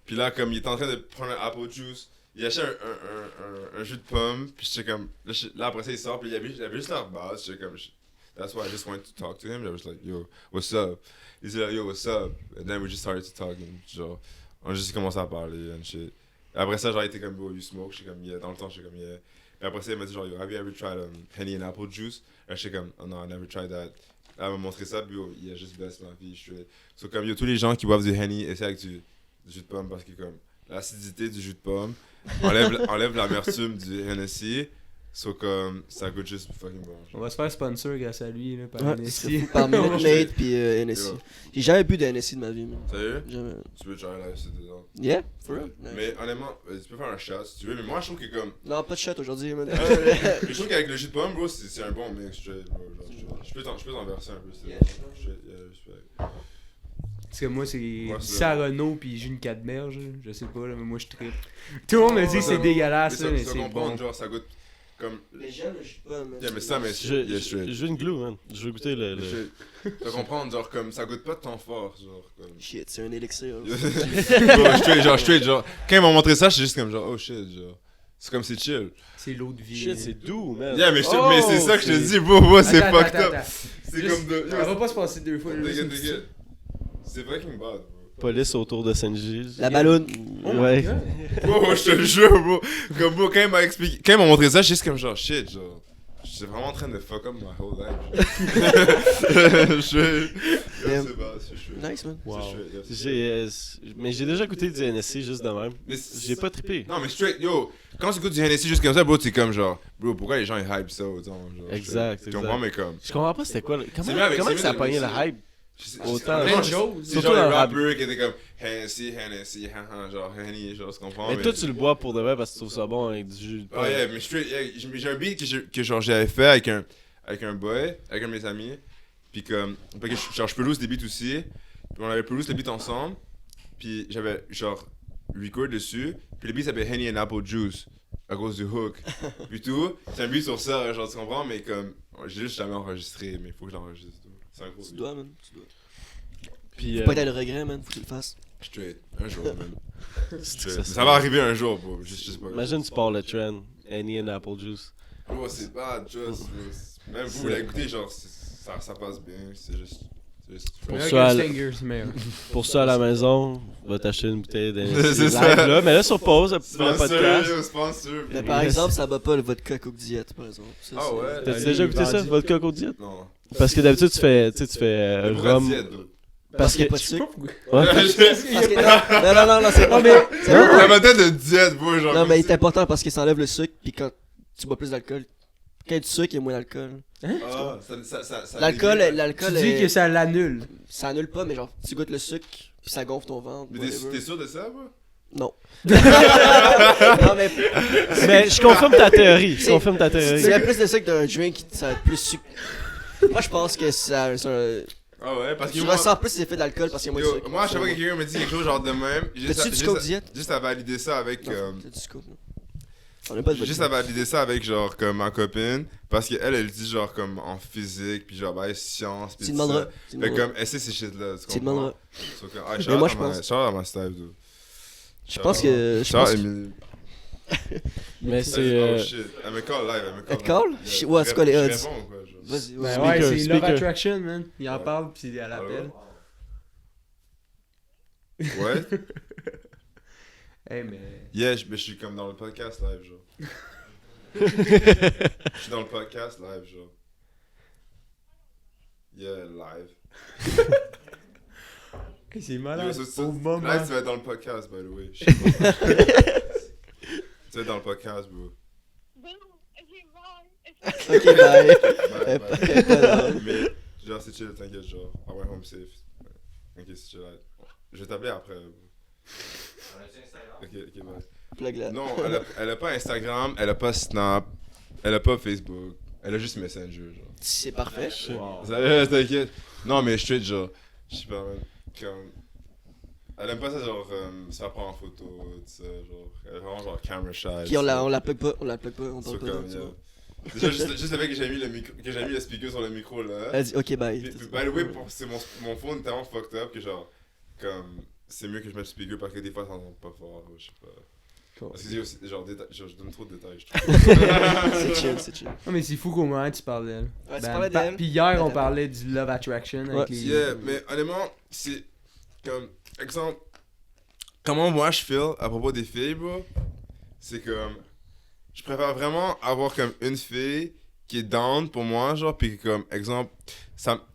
Puis là, comme il était en train de prendre un apple juice, il achetait un jus de pomme. Puis j'étais comme. Là, après ça, il sort. Puis il avait juste la base. J'étais comme. That's why I just wanted to talk to him. I was like, yo, what's up? Il disait, like, yo, what's up? And then we just started to talk. And, genre, on a juste commencé à parler. And shit. Et après ça, genre, il était comme, yo, you smoke? J'étais comme, yeah. Dans le temps, j'étais comme, yeah. Et après ça, il m'a dit, genre, yo, have you ever tried Henny and apple juice? Et j'étais comme, oh no, I never tried that. Là, elle m'a montré ça, puis yo, il a juste baissé ma vie. So, comme, yo, tous les gens qui boivent du Henny, essaient avec du jus de pomme parce que, comme, l'acidité du jus de pomme enlève l'amertume du Hennessy. So, comme, ça goûte juste fucking bon. On va se faire sponsor grâce à lui, là, par Ouais, NSI. c'est fou. Par Minute Maid puis NSI. Yo. J'ai jamais bu de NSI de ma vie, man. Sérieux? Jamais. Tu peux try live, c'est dedans. Yeah? For real? Nice. Mais honnêtement, tu peux faire un shot si tu veux, mais moi je trouve que comme. Non, pas de shot aujourd'hui, man. Mais je trouve qu'avec le jus de pomme, bro, c'est un bon mix, straight, bro. Genre, je peux t'en verser un peu, c'est straight, yeah, respect. Parce que moi, c'est Ouais, c'est Saronno puis j'ai une cadmerge, je sais pas, là, mais moi je tripe. Tout le monde me dit que c'est dégueulasse, là, mais ça c'est comprendre, bon. genre, ça goûte comme. Mais j'aime le jus de pomme, man. Yeah, mais ça, mais Je straight. veux une glue, man. Je veux goûter le. Tu vas comprendre, genre, comme ça goûte pas de temps fort, genre, comme. Shit, c'est un élixir. Bro, straight, genre, quand ils m'ont montré ça, j'étais juste comme, genre, oh shit, genre. C'est comme c'est chill. C'est l'eau de vie. Shit, c'est doux, man. Yeah, mais, Oh, mais c'est ça que je te dis, bro, c'est Attends, fucked attends, up. attends. C'est Juste- comme de. On va pas se passer deux fois. juste T'inquiète, une petite- t'inquiète. C'est fucking bad, bro. Police autour de Saint-Gilles. La balloune. Oh my Ouais. God. Bro, je te jure, bro. Comme, bro, quand il m'a montré ça, j'étais juste comme genre, shit, genre. J'étais vraiment en train de fuck up my whole life. Je sais pas, c'est chouette. Nice, man. Wow. C'est chouette, yeah, c'est Mais j'ai déjà goûté du NSC juste de même. Mais J'ai pas trippé. Non, mais straight, yo, quand tu goûtes du Hennessy juste comme ça, bro, t'es comme genre, bro, pourquoi les gens ils hype ça autant, genre. Exact, Tu comprends, exact. mais comme. Je comprends pas c'était quoi. C'est mieux avec- Comment c'est ça a mieux pogné de le mixer. hype? Autant- Autant. Plein de choses. C'est Surtout genre les un rap. rappeurs qui étaient comme Hennessy, genre Henny, genre, tu comprends. Mais toi, tu le bois pour de vrai parce que tu trouves ça bon avec du jus de Oh pomme. yeah, mais straight, yeah, j'ai un beat que genre j'avais fait avec un boy, avec un de mes amis. Puis comme, fait que genre je pelouse des beats aussi. Puis on avait pelouse les beats ensemble. Puis j'avais genre record dessus. Puis le beat s'appelait Henny and Apple Juice à cause du hook. Puis tout, c'est un beat sur ça, genre tu comprends, mais comme j'ai juste jamais enregistré, mais il faut que je l'enregistre. C'est un gros Tu beat. dois, man. Tu dois. Puis, Faut pas être à le regret, man. Faut que tu le fasses. Straight, un jour même. ça, Ça va arriver un jour, bro. Je sais pas. Imagine tu pars le trend. Annie and Apple Juice. Bro, c'est pas just. Même vous l'avez écouté, genre ça passe bien, c'est juste. Pour Meilleur ça, que Stinger, c'est meilleur. Pour ça, à la maison, va t'acheter une bouteille de C'est ça. là. Mais là, sur pause, le podcast. Sponsor. Mais par exemple, ça bat pas le vodka Coke Diet, par exemple. Ça, Ah c'est- ouais? T'as-tu déjà goûté ça, vodka Coke Diet? Non. Parce que d'habitude, tu fais Pourquoi rhum. diète, bro? Parce qu'il y que. a pas de sucre. Ouais. Parce que non, c'est Non, mais- c'est pas- La matin de diète, bro, genre. Non, comme mais il ça. est important parce que ça enlève le sucre, puis quand tu bois plus d'alcool, quand il y a du sucre, il y a moins d'alcool. Ah, ça L'alcool, dégage. Tu l'alcool, dis que ça l'annule. ça annule pas, mais genre, tu goûtes le sucre, puis ça gonfle ton ventre. Mais whatever. t'es sûr de ça, bro? Non. Non, mais Mais je confirme ta théorie. Je C'est- confirme ta s'il y théorie. a plus de sucre d'un drink, ça va être plus sucre. Moi, je pense que ça. Ah ouais, parce que Tu moi. ressens plus les effets d'alcool parce qu'il y a moins de Yo, sucre. moi, à chaque fois que quelqu'un me dit quelque chose genre de même, T'as-tu du Coke Diet? juste à valider ça avec. Non, t'as du Coke, non. On a pas de Juste vodka. à valider ça avec genre comme ma copine, parce qu'elle, elle dit genre comme en physique, puis genre bah science, puis Tu tout demanderas. ça. Tu Fait demanderas. comme, essaie ces shit-là, tu Tu demanderas. comprends? So, comme, Mais moi, je shout out pense- à ma style, dude. Je pense que. Je Shout out pense que- Emily. Mais Oh c'est. shit. Elle me call live. Elle te call? Ouais, c'est quoi les Je odds? réponds ou quoi, genre? Vas-y, Ben vas-y. ouais, Speaker, c'est Love speaker. Attraction, man. Il en Ouais. parle, puis elle appelle. Ouais? Hey, mais. Yeah, mais je suis comme dans le podcast live, genre. Je suis dans le podcast live, genre. Yeah, live. Hey, c'est Yo, malade. ça, Au moment. live, tu vas être dans le podcast, by the way. Je sais pas. Tu vas être dans le podcast, bro. Ok, bye. Bye, bye. Mais, genre, c'est chill, t'inquiète, genre. I went home safe. Ok, c'est chill. Je vais t'appeler après. Bro. Ok, bye. Plug là. Non, elle a pas Instagram, elle a pas Snap, elle a pas Facebook. Elle a juste Messenger, genre. C'est parfait. Wow. Ça, t'inquiète. Non, mais straight, genre. Je sais pas, man. Comme. Elle aime pas ça, genre, se faire prendre en photo, tout ça, genre. Elle est vraiment, genre, camera shy. Puis on la plug pas, on parle So, pas. comme, de ça. yeah. Déjà, juste le fait que j'ai mis le speaker sur le micro, là. Elle dit ok, Puis, bye. by the way, c'est mon phone tellement fucked up que, genre, comme. C'est mieux que je mette le speaker parce que des fois, ça entend pas fort, je sais pas. Parce que c'est aussi, genre, je donne trop de détails, je trouve. C'est chill. Non, mais c'est fou qu'au moment tu parles d'elle. Ouais, tu parlais d'elle. Puis hier, on Ben, parlait du Love Attraction avec Ouais. les. Yeah, mais honnêtement, c'est comme, exemple, comment moi je feel à propos des filles, bro, c'est comme, je préfère vraiment avoir comme une fille qui est down pour moi, genre, pis comme, exemple,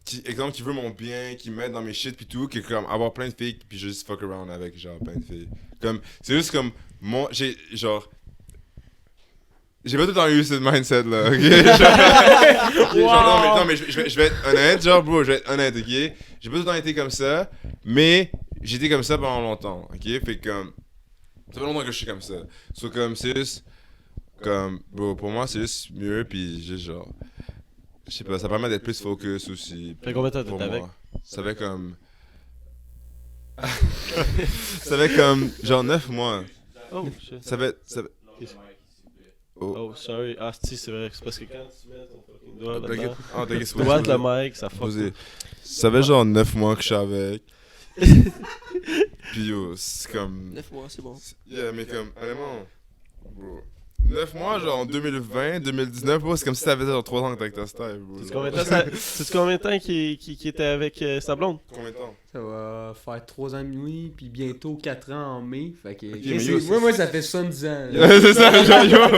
qui veut mon bien, qui m'aide dans mes shit pis tout, que comme, avoir plein de filles pis juste fuck around avec, genre, plein de filles. Comme, c'est juste comme, moi, j'ai pas tout le temps eu ce mindset là, ok? Genre, non, mais je vais être honnête, genre, bro, je vais être honnête, ok? J'ai pas tout le temps été comme ça, mais j'étais comme ça pendant longtemps, ok? Fait que, comme, ça fait longtemps que je suis comme ça. So, comme, c'est juste, comme, bro, pour moi, c'est juste mieux, pis juste, genre, je sais pas, ça permet d'être plus focus aussi. Fait combien de temps pour t'étais avec? moi. Ça fait comme. Ça fait comme, genre, 9 mois. Oh, shit. Ça fait. Oh. Oh, sorry. Ah, si, c'est vrai. C'est parce que quand tu mets ton fucking doigt là-dedans, Ah, t'inquiète, tu dois le mic, ça fuck. Posé. Ça fait genre 9 mois que je suis avec. Puis yo, c'est comme. 9 mois, c'est bon. Yeah, mais comme, honnêtement, bro. 9 mois, genre en 2020, 2019, bro, c'est comme si ça faisait genre 3 ans que t'es avec ta style, bro. C'est combien de temps qu'il était avec sa blonde? Combien de temps? Ça va faire 3 ans de nuit, puis bientôt 4 ans en mai. Fait que. mais yo, moi, ça fait 70 ans. C'est ça, genre,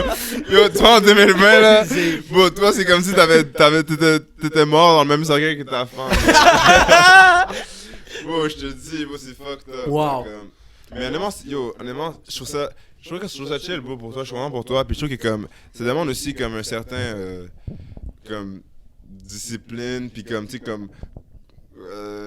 yo, toi en 2020, là, bro, toi, c'est comme si t'étais mort dans le même cercueil que ta femme. Bro, je te dis, bro, c'est fucked up. Wow. Comme... Mais honnêtement, je trouve ça chill, bro, pour toi, je suis vraiment pour toi, puis je trouve que comme, ça demande aussi comme un certain, comme, discipline, puis comme, tu sais, comme,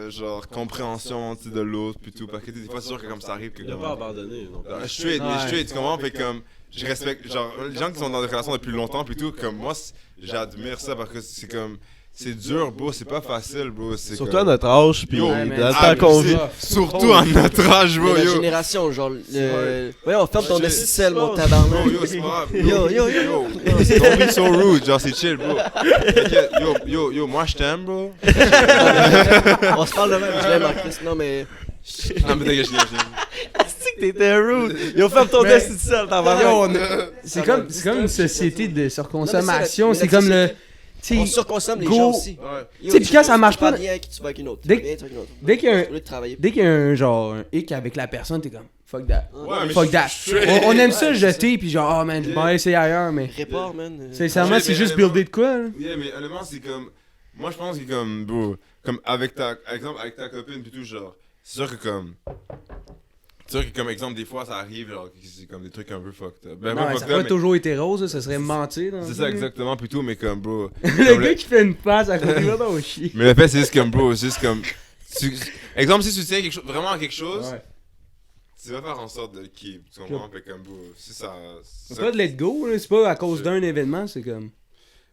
genre, compréhension, tu sais, de l'autre, puis tout, parce que des fois, c'est sûr que comme ça arrive que Il a comme... pas abandonné, non? Straight, mais straight, tu comprends, fait comme, je respecte, genre, les gens qui sont dans des relations depuis longtemps, puis tout, comme, moi, j'admire ça, parce que c'est comme... C'est dur, bro, c'est pas facile, bro. Surtout à notre âge, pis Yo, dans ouais, le man, temps qu'on vit. Surtout à notre âge, bro, Mais la yo. génération, genre, voyons, ferme ton Ouais, sel, mon Bro, tabarnak. yo, c'est pas grave. Yo. Don't be so rude, genre, c'est chill, bro. T'inquiète, yo, moi, je t'aime, bro. On se parle de même, je l'aime en Christ. Non, mais. Non, mais t'inquiète, je viens. C'est que t'étais rude. Yo, ferme ton Mais- destin de sel, t'as Yo, c'est comme une société de surconsommation. Non, mais C'est comme le. On Tu sais, surconsomme les go. gens aussi. Ouais. Yo, sais, puis quand ça marche tu vas pas- bien avec qui tu vas avec une autre. Dès- Tu vas bien avec une autre. dès qu'il y a un- Au lieu de travailler. dès qu'il y a un genre un hic avec la personne, t'es comme fuck that. Ouais, mais Fuck that. straight. On aime ça Ouais, jeter, puis genre, oh man, je vais aller essayer ailleurs, mais. Répare, man. Sincèrement, Ouais, c'est mais juste honnêtement- builder de quoi, là. Yeah, mais honnêtement, c'est comme. Moi, je pense que comme, bro, comme avec ta. Exemple, avec ta copine, pis tout, genre. C'est sûr que comme. C'est sûr que comme exemple, des fois, ça arrive, genre, que c'est comme des trucs un peu fucked up. Ben, Non, pas ça fucked n'a up, pas mais. toujours été rose, là, ça serait mentir. dans C'est le ça, film. exactement, pis tout, mais comme, bro. Le comme gars qui fait une face à côté, va donc chier. Mais le fait, c'est juste comme, bro, c'est juste comme. Exemple, si tu tiens quelque chose, vraiment à quelque chose, Ouais. tu vas faire en sorte de le keep. Tu comprends? Fait comme, bro, c'est ça. C'est pas de let go, là, c'est pas à cause d'un événement, c'est comme.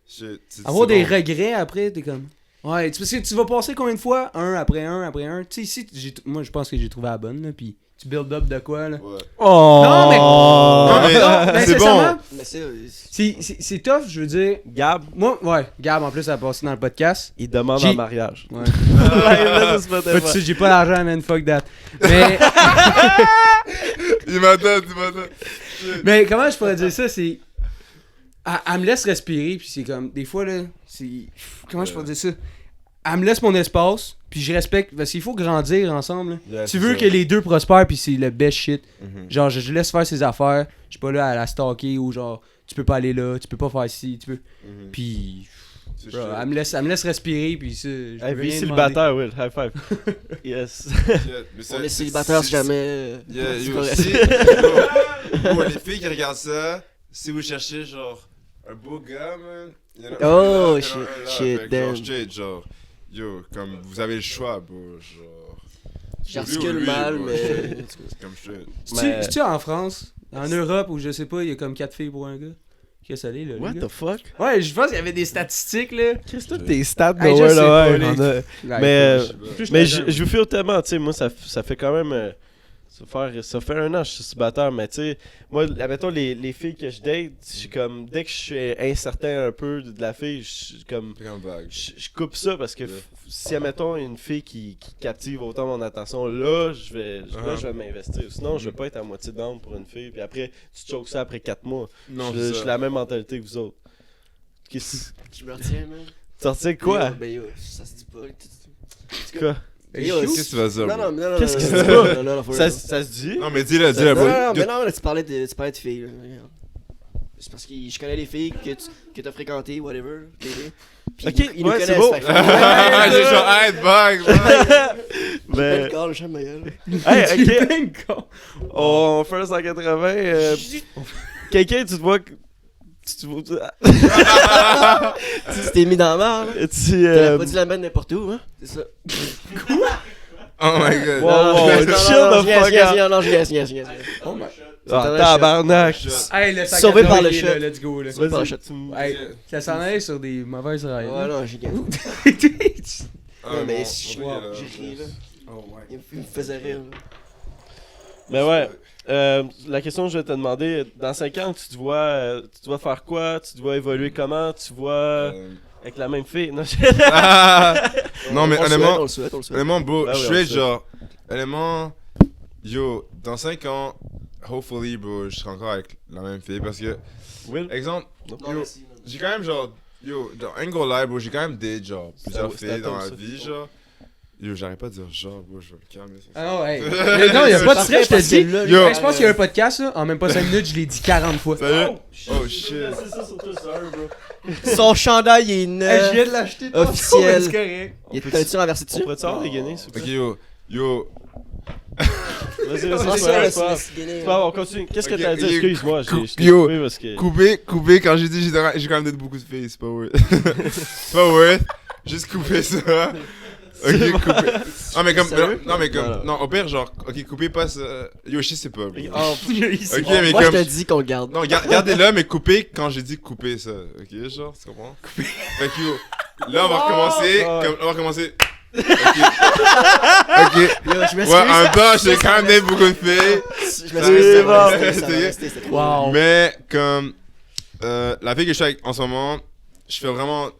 C'est Avoir bon. des regrets après, t'es comme. Ouais, parce que tu vas passer combien de fois, un après un après un. Tu sais, ici, moi je pense que j'ai trouvé la bonne, là, pis tu build up de quoi, là. Ouais. Oh! Non, mais- Non, mais- ben, c'est sincèrement, Mais c'est tough, je veux dire. Gab, Moi, ouais, Gab en plus, elle a passé dans le podcast. il demande J'ai- en mariage. Ouais. Là, c'est pas Pas de suite, j'ai pas l'argent, man, fuck that. Mais, Il m'attend. Mais comment je pourrais dire ça, c'est... Elle me laisse respirer, puis c'est comme... Des fois, là, c'est... Comment je pourrais dire ça? Elle me laisse mon espace, puis je respecte... Parce qu'il faut grandir ensemble, là. Yeah, Tu c'est veux ça. que les deux prospèrent, puis c'est le best shit. Mhm. Genre, je laisse faire ses affaires. Je suis pas là à la stalker, ou genre... Tu peux pas aller là, tu peux pas faire ci, tu peux... Mhm. Puis... C'est bro, chill. elle me laisse respirer, puis ça... je Hey, veux vie rien célibataire, Will. High five. Yes. Yeah, mais ça- On est célibataire si jamais. Yeah, c'est yo, correct. yo, les filles qui regardent ça, si vous cherchez genre un beau gars, man, il y en a Oh, un là, il y en a shit, un là, shit, avec, damn. genre, straight, genre, yo, comme vous avez le choix, bro, genre. J'articule Lui ou lui, mal, bro. mais. C'est comme straight. Mais- C'est-tu en France? En Europe, ou je sais pas, il y a comme 4 filles pour un gars? Qu'est-ce que ça là, What le gars? the fuck? Ouais, je pense qu'il y avait des statistiques, là. Qu'est-ce que tes stats de Hey, je Will, sais là, pas, ouais, les- on a- Ouais, Mais, Je sais pas. mais je vous file tellement, tu sais, moi, ça fait quand même. Ça fait un an que je suis célibataire, mais tu sais, moi, admettons, les filles que je date, je suis comme. Dès que je suis incertain un peu de la fille, je suis comme. C'est comme vague. Je coupe ça parce que Yeah. si, admettons, une fille qui captive autant mon attention, là, Uh-huh. je vais m'investir. Sinon, je vais pas être à moitié down pour une fille, puis après, tu te choques ça après 4 mois. Non, Je c'est suis ça. la même mentalité que vous autres. Qu'est-ce Je me retiens, man. Sortir quoi? Yo, ben yo, ça se dit pas. Quoi? Yo, Qu'est-ce que tu vas dire, Non, bro? non, non, non. Qu'est-ce non, que non, tu non, dis non, non, non, faut- Ça se dit? Non, mais dis-le, Non, bro. non, mais non, là, tu parlais de filles. Là. Regarde. C'est parce que je connais les filles que t'as fréquentées, whatever. Puis Ok, ils nous ouais, c'est connaissent. beau. fait que- J'ai genre, arrête, vague, Ben, Mais. Carl, j'aime ma gueule. Hey, ok. Bang, con. On fait un 180. Quelqu'un, tu te vois. Tu Tu t'es mis dans la merde. là. tu T'aurais pas dû la mettre n'importe où, hein. C'est ça. Oh my god. Wow, wow, Non, chill the fuck out. Non, je gagne. Oh my... Ah, tabarnak. Hey, le sac Sauvé à dos, par le il est shot. là, let's go, là. Sauvé par le Vas-y, shot. tu me- Hey, ça s'en allait sur des mauvaises rails. Ouais, non, j'ai gagné. Ah, Non, mais bon, je- on j'ai ri, là. Oh my Il me faisait rire. là. Mais ouais, la question que je vais te demander, dans 5 ans, tu te vois faire quoi? Tu te vois évoluer comment? Tu vois avec la même fille? Non, Non, mais On le honnêtement, souhaite, on le souhaite. honnêtement, bro, Ben oui, je on le suis sait. genre, honnêtement, yo, dans 5 ans, hopefully, bro, je serai encore avec la même fille parce que, Will? exemple, Non, yo, merci, non. j'ai quand même genre, yo, dans Angle Live, bro, j'ai quand même des genre, plusieurs c'est à filles dans toi, ma ça. vie, genre. Yo, j'arrête pas de dire genre, bro, je vais me calmer. Ah non, hey. Mais non, y'a pas de stress, je te le dis. Là, Yo. Hey, je pense qu'il y a un podcast, là. En même pas 5 minutes, je l'ai dit 40 fois. Sérieux? Oh shit. C'est ça, surtout ça, bro. Son chandail est Hey, je neuf. viens de l'acheter. tantôt, Officiel. mais c'est correct. Il est renversé On dessus? pourrait-tu avoir des guenilles, s'il vous Ok, plaît? yo, Vas-y, Ah, vas-y, ça, c'est pas c'est gagné. C'est pas grave, on continue. Qu'est-ce que Ok, t'as dit? yo, Excuse-moi, je t'ai yo, coupé parce que... coupé, quand j'ai dit j'ai quand même donné beaucoup de filles, c'est pas worth. C'est pas worth. Juste couper ça. Ok, couper. Non, mais comme, Sérieux? non, mais comme, Voilà. non, au pire, genre, ok, couper pas ça. Yo, je sais pas, bro. Oh, Ok, mais Moi, je comme. te dis qu'on le garde. Non, gardez-le, mais coupez quand j'ai dit couper ça. Ok, genre, tu comprends? Fait que yo, là, on va recommencer. On va recommencer. Ok. Ok. Yo, je m'excuse. Ouais, en même temps, j'ai quand même donné beaucoup de filles. Je m'excuse. C'est ça va bon. rester, ça va rester, c'était trop. Wow. Mais, comme, la fille que je suis avec en ce moment, je fais vraiment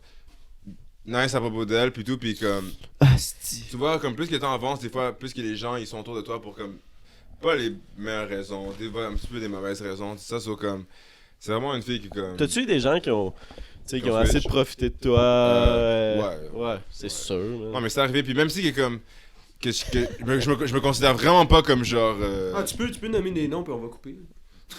nice à propos d'elle, puis tout, puis comme, Ah, c'est... tu vois, comme plus que le temps avance, des fois, plus que les gens, ils sont autour de toi pour, comme, pas les meilleures raisons, des fois, un petit peu des mauvaises raisons, tout ça, c'est comme, c'est vraiment une fille qui, comme... T'as-tu eu des gens qui ont... Tu sais, qui ont Qui ont essayé fait- de profiter de toi? Ouais. Ouais, c'est sûr. man. Non, mais c'est arrivé, puis même si, que, comme, que je me considère vraiment pas comme, genre... Ah, tu peux nommer des noms, puis on va couper.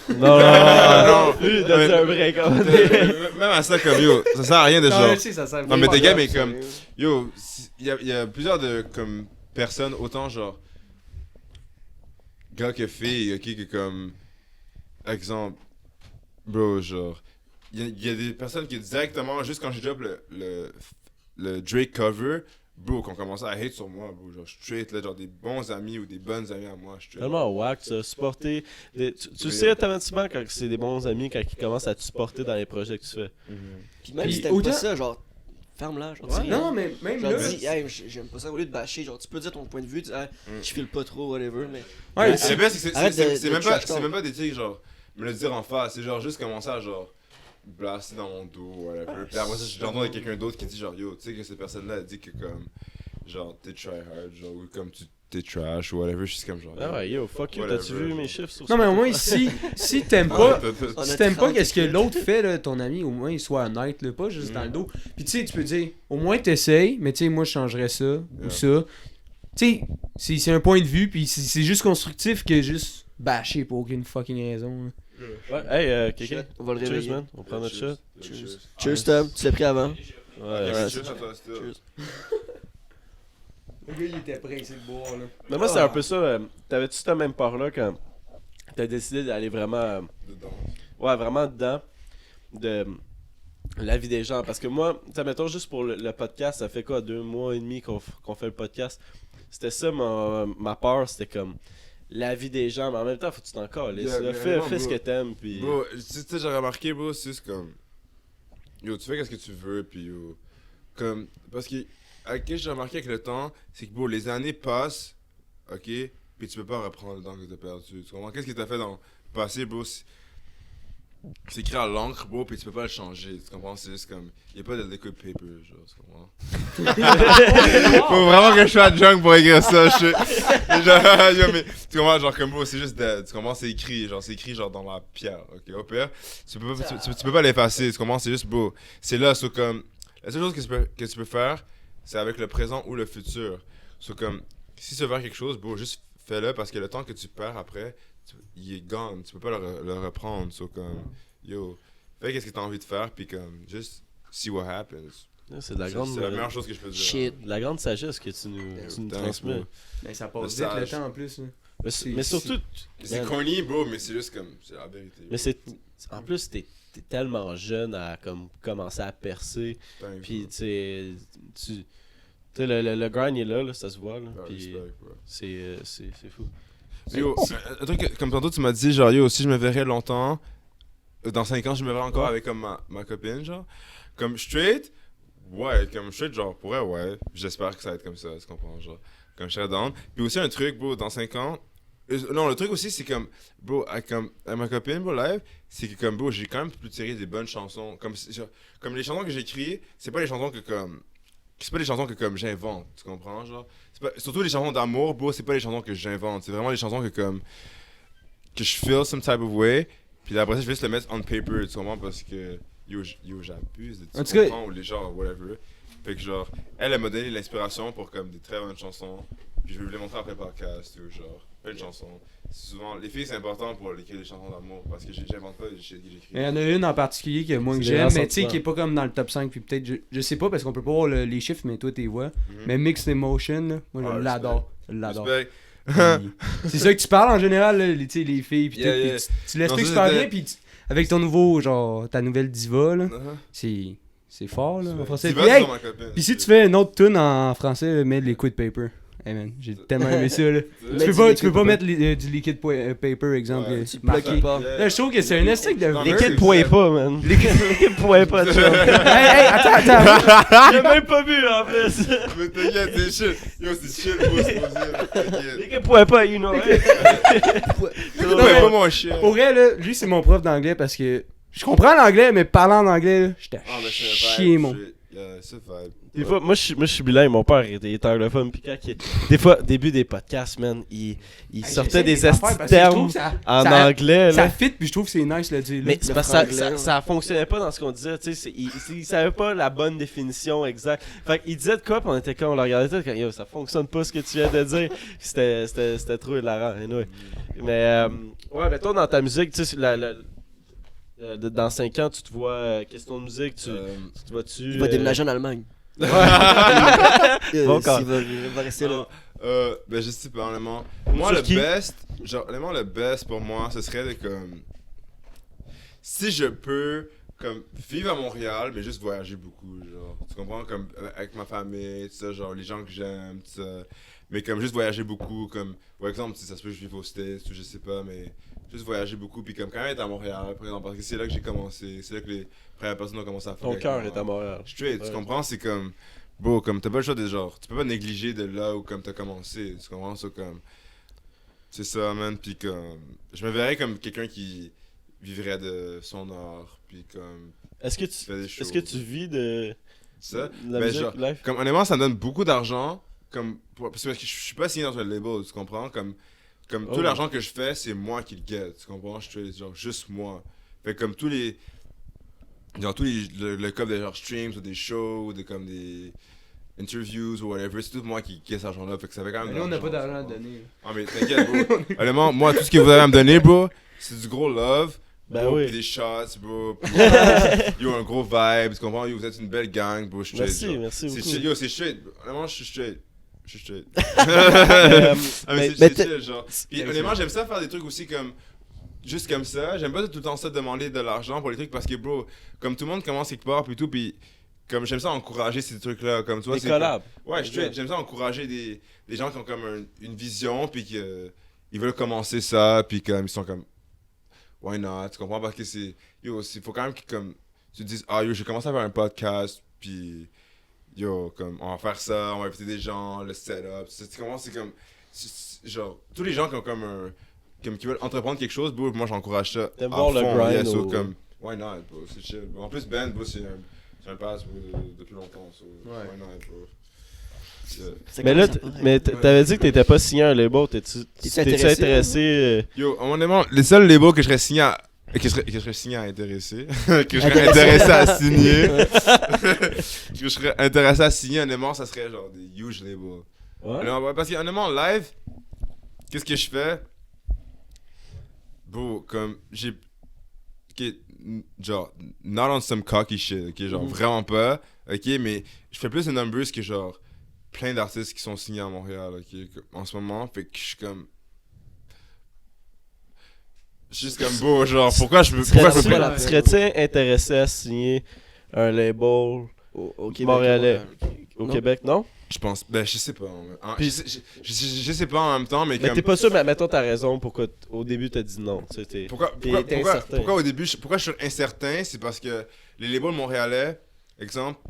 Non, Non. Lui, donne un break. Même à ça, comme, yo, ça sert à rien de, Non, genre... je sais, ça sert. Non, mais t'es gars, mais ça, comme, yo, il y a plusieurs de, comme, personnes, autant, genre, gars que filles, ok, que, comme, exemple, bro, genre, il y a des personnes qui, directement, juste quand j'ai drop le Drake cover, bro, qui ont commencé à hate sur moi, bro, genre, straight, là, genre, des bons amis ou des bonnes amies à moi, straight. Tellement whack, ça. Supporter. Tu sais automatiquement quand c'est des bons amis, quand ils commencent à te supporter dans les projets que tu fais. Puis même Puis si t'aimes autant- pas ça, genre, ferme-la. Genre, dis rien. Non, mais même Genre, là. dis, hey, j'aime pas ça, au lieu de bâcher, genre, tu peux dire ton point de vue, dis, hey, je file pas trop, whatever, mais. Ouais, Le c'est- pire, c'est que Arrête de- c'est de même trash pas, talk. des trucs, genre, me le dire en face, c'est genre juste commencer à, genre, blaster dans mon dos, whatever. Puis après ça, j'entends de quelqu'un d'autre qui dit, genre, yo, tu sais que cette personne-là, elle dit que, comme, genre, t'es try hard, genre, ou comme t'es trash, ou whatever, je suis comme genre. Ah ouais, yo, fuck you, Whatever, t'as-tu vu genre. mes chiffres sur Non, mais au moins, Spotify? si t'aimes Ah, pas. On Si a t'aimes pas 30 qu'est-ce que écoutes. l'autre fait, là, ton ami, au moins il soit honnête, là, pas juste dans le Mm. dos. Puis tu sais, tu peux dire, au moins t'essayes, mais tu sais, moi je changerais ça ou Yeah. ça. Tu sais, c'est un point de vue, puis c'est juste constructif que juste bâcher pour aucune fucking raison. Là. Ouais, hey, quelqu'un. On va le Cheers, réveiller. man. On prend notre shot. Cheers. Cheers, Tom. Tu l'as pris avant. Ouais, Ouais, c'est- cheers à toi, still. Cheers. Le gars, il était pressé de boire, là. Mais moi, c'est un peu ça. T'avais-tu cette même part-là quand t'as décidé d'aller vraiment. Dedans. Ouais, vraiment dedans de la vie des gens. Parce que moi, tu sais, mettons juste pour le podcast, ça fait quoi, 2 mois et demi qu'on fait le podcast. C'était ça ma peur, c'était comme la vie des gens, mais en même temps, faut que tu t'en cales. Yeah, mais Fais vraiment, ce que t'aimes, puis. Bro, tu sais, j'ai remarqué, bro, c'est juste comme. Yo, tu fais qu'est-ce que tu veux, puis yo. Comme. Parce que. Avec ce que j'ai remarqué avec le temps, c'est que, bro, les années passent, ok, puis tu peux pas reprendre le temps que t'as perdu. Tu comprends? Qu'est-ce que t'as fait dans le passé, bro? C'est écrit à l'encre, bro, puis tu peux pas le changer. Tu comprends? C'est juste comme. Y'a pas de liquid paper, genre, tu comprends? Faut vraiment que je sois drunk pour écrire ça, je sais. Genre, yo, mais tu comprends? Genre, comme bro, c'est juste. Tu comprends? C'est écrit, genre dans la pierre, ok? Au pire, tu peux pas l'effacer, tu comprends? C'est juste, bro. C'est là, c'est comme. La seule chose que tu peux faire, c'est avec le présent ou le futur. C'est comme. Si tu veux faire quelque chose, bro, juste fais-le parce que le temps que tu perds après, il est gone. Tu peux pas le reprendre. So, comme. Yo, fais qu'est-ce que t'as envie de faire, puis comme. Just see what happens. C'est de la grande. C'est la meilleure chose que je peux dire. Shit. De la grande sagesse que tu nous Thanks, transmets. bro. Mais ça Le passe vite le sage. temps en plus. Là. Mais surtout. C'est Man, corny, bro, mais c'est juste comme. C'est la vérité. Mais c'est. En plus, t'es tellement jeune à comme commencer à percer. Thanks, Puis bro. tu sais, le grind est là, ça se voit. Là, Ah, puis respect, bro. c'est fou. Yo, un truc comme tantôt tu m'as dit genre yo si je me verrais longtemps dans 5 ans je me verrais encore avec comme ma copine genre comme straight ouais comme straight genre pourrait ouais j'espère que ça va être comme ça tu comprends genre comme je serais down puis aussi un truc bro dans 5 ans non le truc aussi c'est comme bro avec ma copine bro live c'est que comme bro j'ai quand même pu tirer des bonnes chansons comme genre, comme les chansons que j'écris c'est pas les chansons que comme j'invente, tu comprends genre surtout les chansons d'amour, bro, c'est pas les chansons que j'invente, c'est vraiment les chansons que je feel some type of way, puis après ça je vais juste le mettre on paper, tu comprends, parce que yo j'abuse, En tu tout cas- comprends, ou les genres whatever. Fait que genre elle m'a donné l'inspiration pour comme des très bonnes chansons, puis je vais vous les montrer après le podcast ou genre plein de chansons. Souvent les filles c'est important pour écrire des chansons d'amour parce que j'invente pas les shit que j'écris. Il y en a une en particulier que moi que C'est des j'aime, mais tu sais, ressentiments. qui est pas comme dans le top 5, puis peut-être, je sais pas parce qu'on peut pas voir les chiffres, mais toi t'es vois. Mhm. Mais Mixed Emotion, là, moi Ah, je l'adore. Je l'adore. Respect. Puis, c'est ça que tu parles en général, là, tu sais, les filles, puis Yeah, tout, yeah. puis tu laisses Non, tout ça, super c'était- bien, puis avec ton nouveau, genre, ta nouvelle diva, là, Uh-huh. c'est fort, là, en français. Tu Puis, vas hey, sur ma copine. puis si tu fais une autre tune en français, là, mets de Liquid Paper. Hey man, j'ai tellement aimé ça, là. Mets Tu du peux liquid pas paper. mettre du Liquid Paper, exemple, Ouais, Tu marqué. plugues pas. Là, je trouve que c'est un esthétique de Non, mais verse. L'équipe pouvait pas, man. L'équipe pouvait pas, tu vois. Hey, attends. J'ai même pas vu, en plus. Mais t'inquiète, c'est chill. Yo, c'est chill, bro, c'est possible. T'inquiète. L'équipe pouvait pas, you know. Non, mais pas mon chien. Pour vrai, là, lui, c'est mon prof d'anglais parce que je comprends l'anglais, mais parlant en anglais, là, j'étais Ah, mais c'est chier, mon. C'est vibe. Des fois, moi je suis bilingue, mon père était anglophone, puis quand des fois, début des podcasts, man, il sortait des affaires asti parce que je trouve termes que ça- en ça- anglais, Ça là. fit, puis je trouve que c'est nice le dire. Mais là. c'est le parce que ça, franglais, ça fonctionnait pas dans ce qu'on disait, tu sais, il savait pas la bonne définition exacte. Fait qu'il disait de quoi, puis on était comme, on le regardait tout, quand yo, ça fonctionne pas ce que tu viens de dire. C'était trop hilarant, anyway. Mais, ouais, mais toi, dans ta musique, tu sais, dans 5 ans, tu te vois, question de musique, tu te vois-tu... Il va déménager en Allemagne. Bon Il corps. va rester là. Ben, je sais pas, honnêtement. Moi, Sur le qui? best, genre, honnêtement, le best pour moi, ce serait de comme. Si je peux, comme, vivre à Montréal, mais juste voyager beaucoup, genre. Tu comprends? Comme, avec ma famille, tout ça, genre, les gens que j'aime, tout ça. Mais comme, juste voyager beaucoup, comme, par exemple, si ça se peut que je vive aux States, ou je sais pas, mais juste voyager beaucoup, puis comme, quand même être à Montréal, par exemple, parce que c'est là que j'ai commencé, c'est là que les premières personnes ont commencé à faire. Ton avec cœur moi. est à Montréal. Straight, Ouais. tu comprends? C'est comme, bro, comme t'as pas le choix de genre, tu peux pas négliger de là où comme t'as commencé, tu comprends? C'est comme, c'est ça, man, pis comme, je me verrais comme quelqu'un qui vivrait de son art, pis comme, Est-ce fait des que shows. tu vis de Ça, la ben, musique genre, live? comme honnêtement, ça me donne beaucoup d'argent, parce que je suis pas signé dans un label, tu comprends? Comme Oh. tout l'argent que je fais, c'est moi qui le get, tu comprends? Je suis genre juste moi. Fait comme tous les le cop de genre streams ou des shows ou comme des interviews ou whatever, c'est tout moi qui get cet argent-là. Fait que ça fait quand même. Mais nous, on n'a pas l'argent, d'argent à tu comprends? donner. Ah, mais t'inquiète, bro. Honnêtement, moi, tout ce que vous avez à me donner, bro, c'est du gros love. Ben Bro, oui. pis des shots, bro. Pis, yo, un gros vibe, tu comprends? Yo, vous êtes une belle gang, bro. Je suis straight, genre. Merci C'est beaucoup. chill, yo, c'est straight. Honnêtement, je suis straight. Je suis straight. Euh, Ah, mais mais c'est t'es- chill, genre. Puis honnêtement, j'aime ça faire des trucs aussi comme. Juste comme ça. J'aime pas tout le temps ça demander de l'argent pour les trucs parce que, bro, comme tout le monde commence quelque part, puis tout, puis. Comme j'aime ça encourager ces trucs-là. Comme tu vois, des c'est. collabs. Ouais, straight. J'aime ça encourager des gens qui ont comme une vision, puis qui ils veulent commencer ça, puis comme ils sont comme. Why not? Tu comprends? Parce que c'est. Yo, il faut quand même que comme. Tu te dises, ah yo, j'ai commencé à faire un podcast, puis. Yo, comme, on va faire ça, on va inviter des gens, le setup. Tu comprends? C'est comme. Genre, tous les gens qui ont comme un. Comme qui veulent entreprendre quelque chose, bro, moi j'encourage ça. T'aimes à voir le fond, grind yeah, so, au- comme. Why not, bro? C'est chill. En plus, Ben, bro, c'est un pass, bro, depuis longtemps, so. Ouais. Why not, bro? C'est Mais comme là, ça, pareil. mais t'avais dit que t'étais pas signé à un label. T'es-tu intéressé, intéressé? Yo, honnêtement, les seuls labels que je serais signé à. Que je serais signé à intéresser. Que je serais intéressé à signer. Que je serais intéressé à signer, honnêtement, ça serait genre des huge labels. Ouais. Honnêtement, ouais, parce que honnêtement, live, qu'est-ce que je fais? Bro, comme, j'ai. Ok, genre, not on some cocky shit, ok, genre, vraiment pas, ok, mais je fais plus de numbers que genre, plein d'artistes qui sont signés à Montréal, ok, en ce moment, fait que je suis comme. Juste comme beau, genre, pourquoi je me Serais-tu fais- la- Serais-tu intéressé à signer un label Au Québec, montréalais au Non. Québec, non? Je pense, ben je sais pas. Puis- Je sais pas en même temps, mais Mais comme. t'es pas sûr, mais mettons ta raison pourquoi au début t'as dit non. Tu sais, t'es- t'es incertain. Pourquoi au début, pourquoi je suis incertain, c'est parce que les labels montréalais, exemple,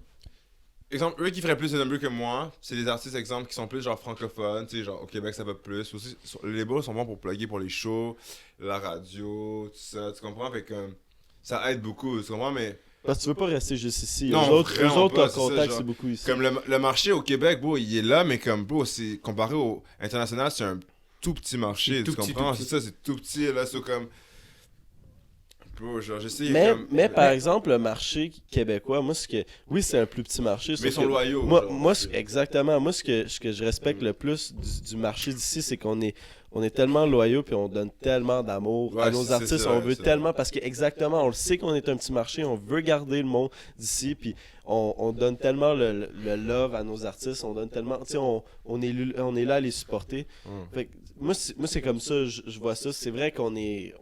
eux qui feraient plus de numbers que moi, c'est des artistes, exemple, qui sont plus genre francophones, tu sais, genre au Québec ça va plus. Aussi, les labels sont bons pour plugger pour les shows, la radio, tout ça, tu comprends? Fait que ça aide beaucoup, tu comprends? Mais Parce que tu veux pas rester juste ici. Non, eux autres, vraiment pas, leur c'est ça, contact, genre, c'est beaucoup ici. comme le marché au Québec, bro, il est là, mais comme, bro, c'est comparé au international, c'est un tout petit marché, C'est tu tout petit, comprends? tout C'est ça, c'est tout petit, là, c'est comme. Bro, genre, j'essaie Mais, comme. mais par exemple, le marché québécois, moi, oui, c'est un plus petit marché. Mais sauf ils sont que loyaux. Moi, genre, moi c'est- exactement. Moi, ce que je respecte le plus du marché d'ici, c'est qu'on est tellement loyaux puis on donne tellement d'amour à Ouais, nos c'est artistes. ça, On veut c'est tellement, parce que exactement, on le sait qu'on est un petit marché, on veut garder le monde d'ici, puis on donne tellement le love à nos artistes, on donne tellement, tu sais, on est là à les supporter. Fait que moi, c'est comme ça, je vois ça. C'est vrai qu'on est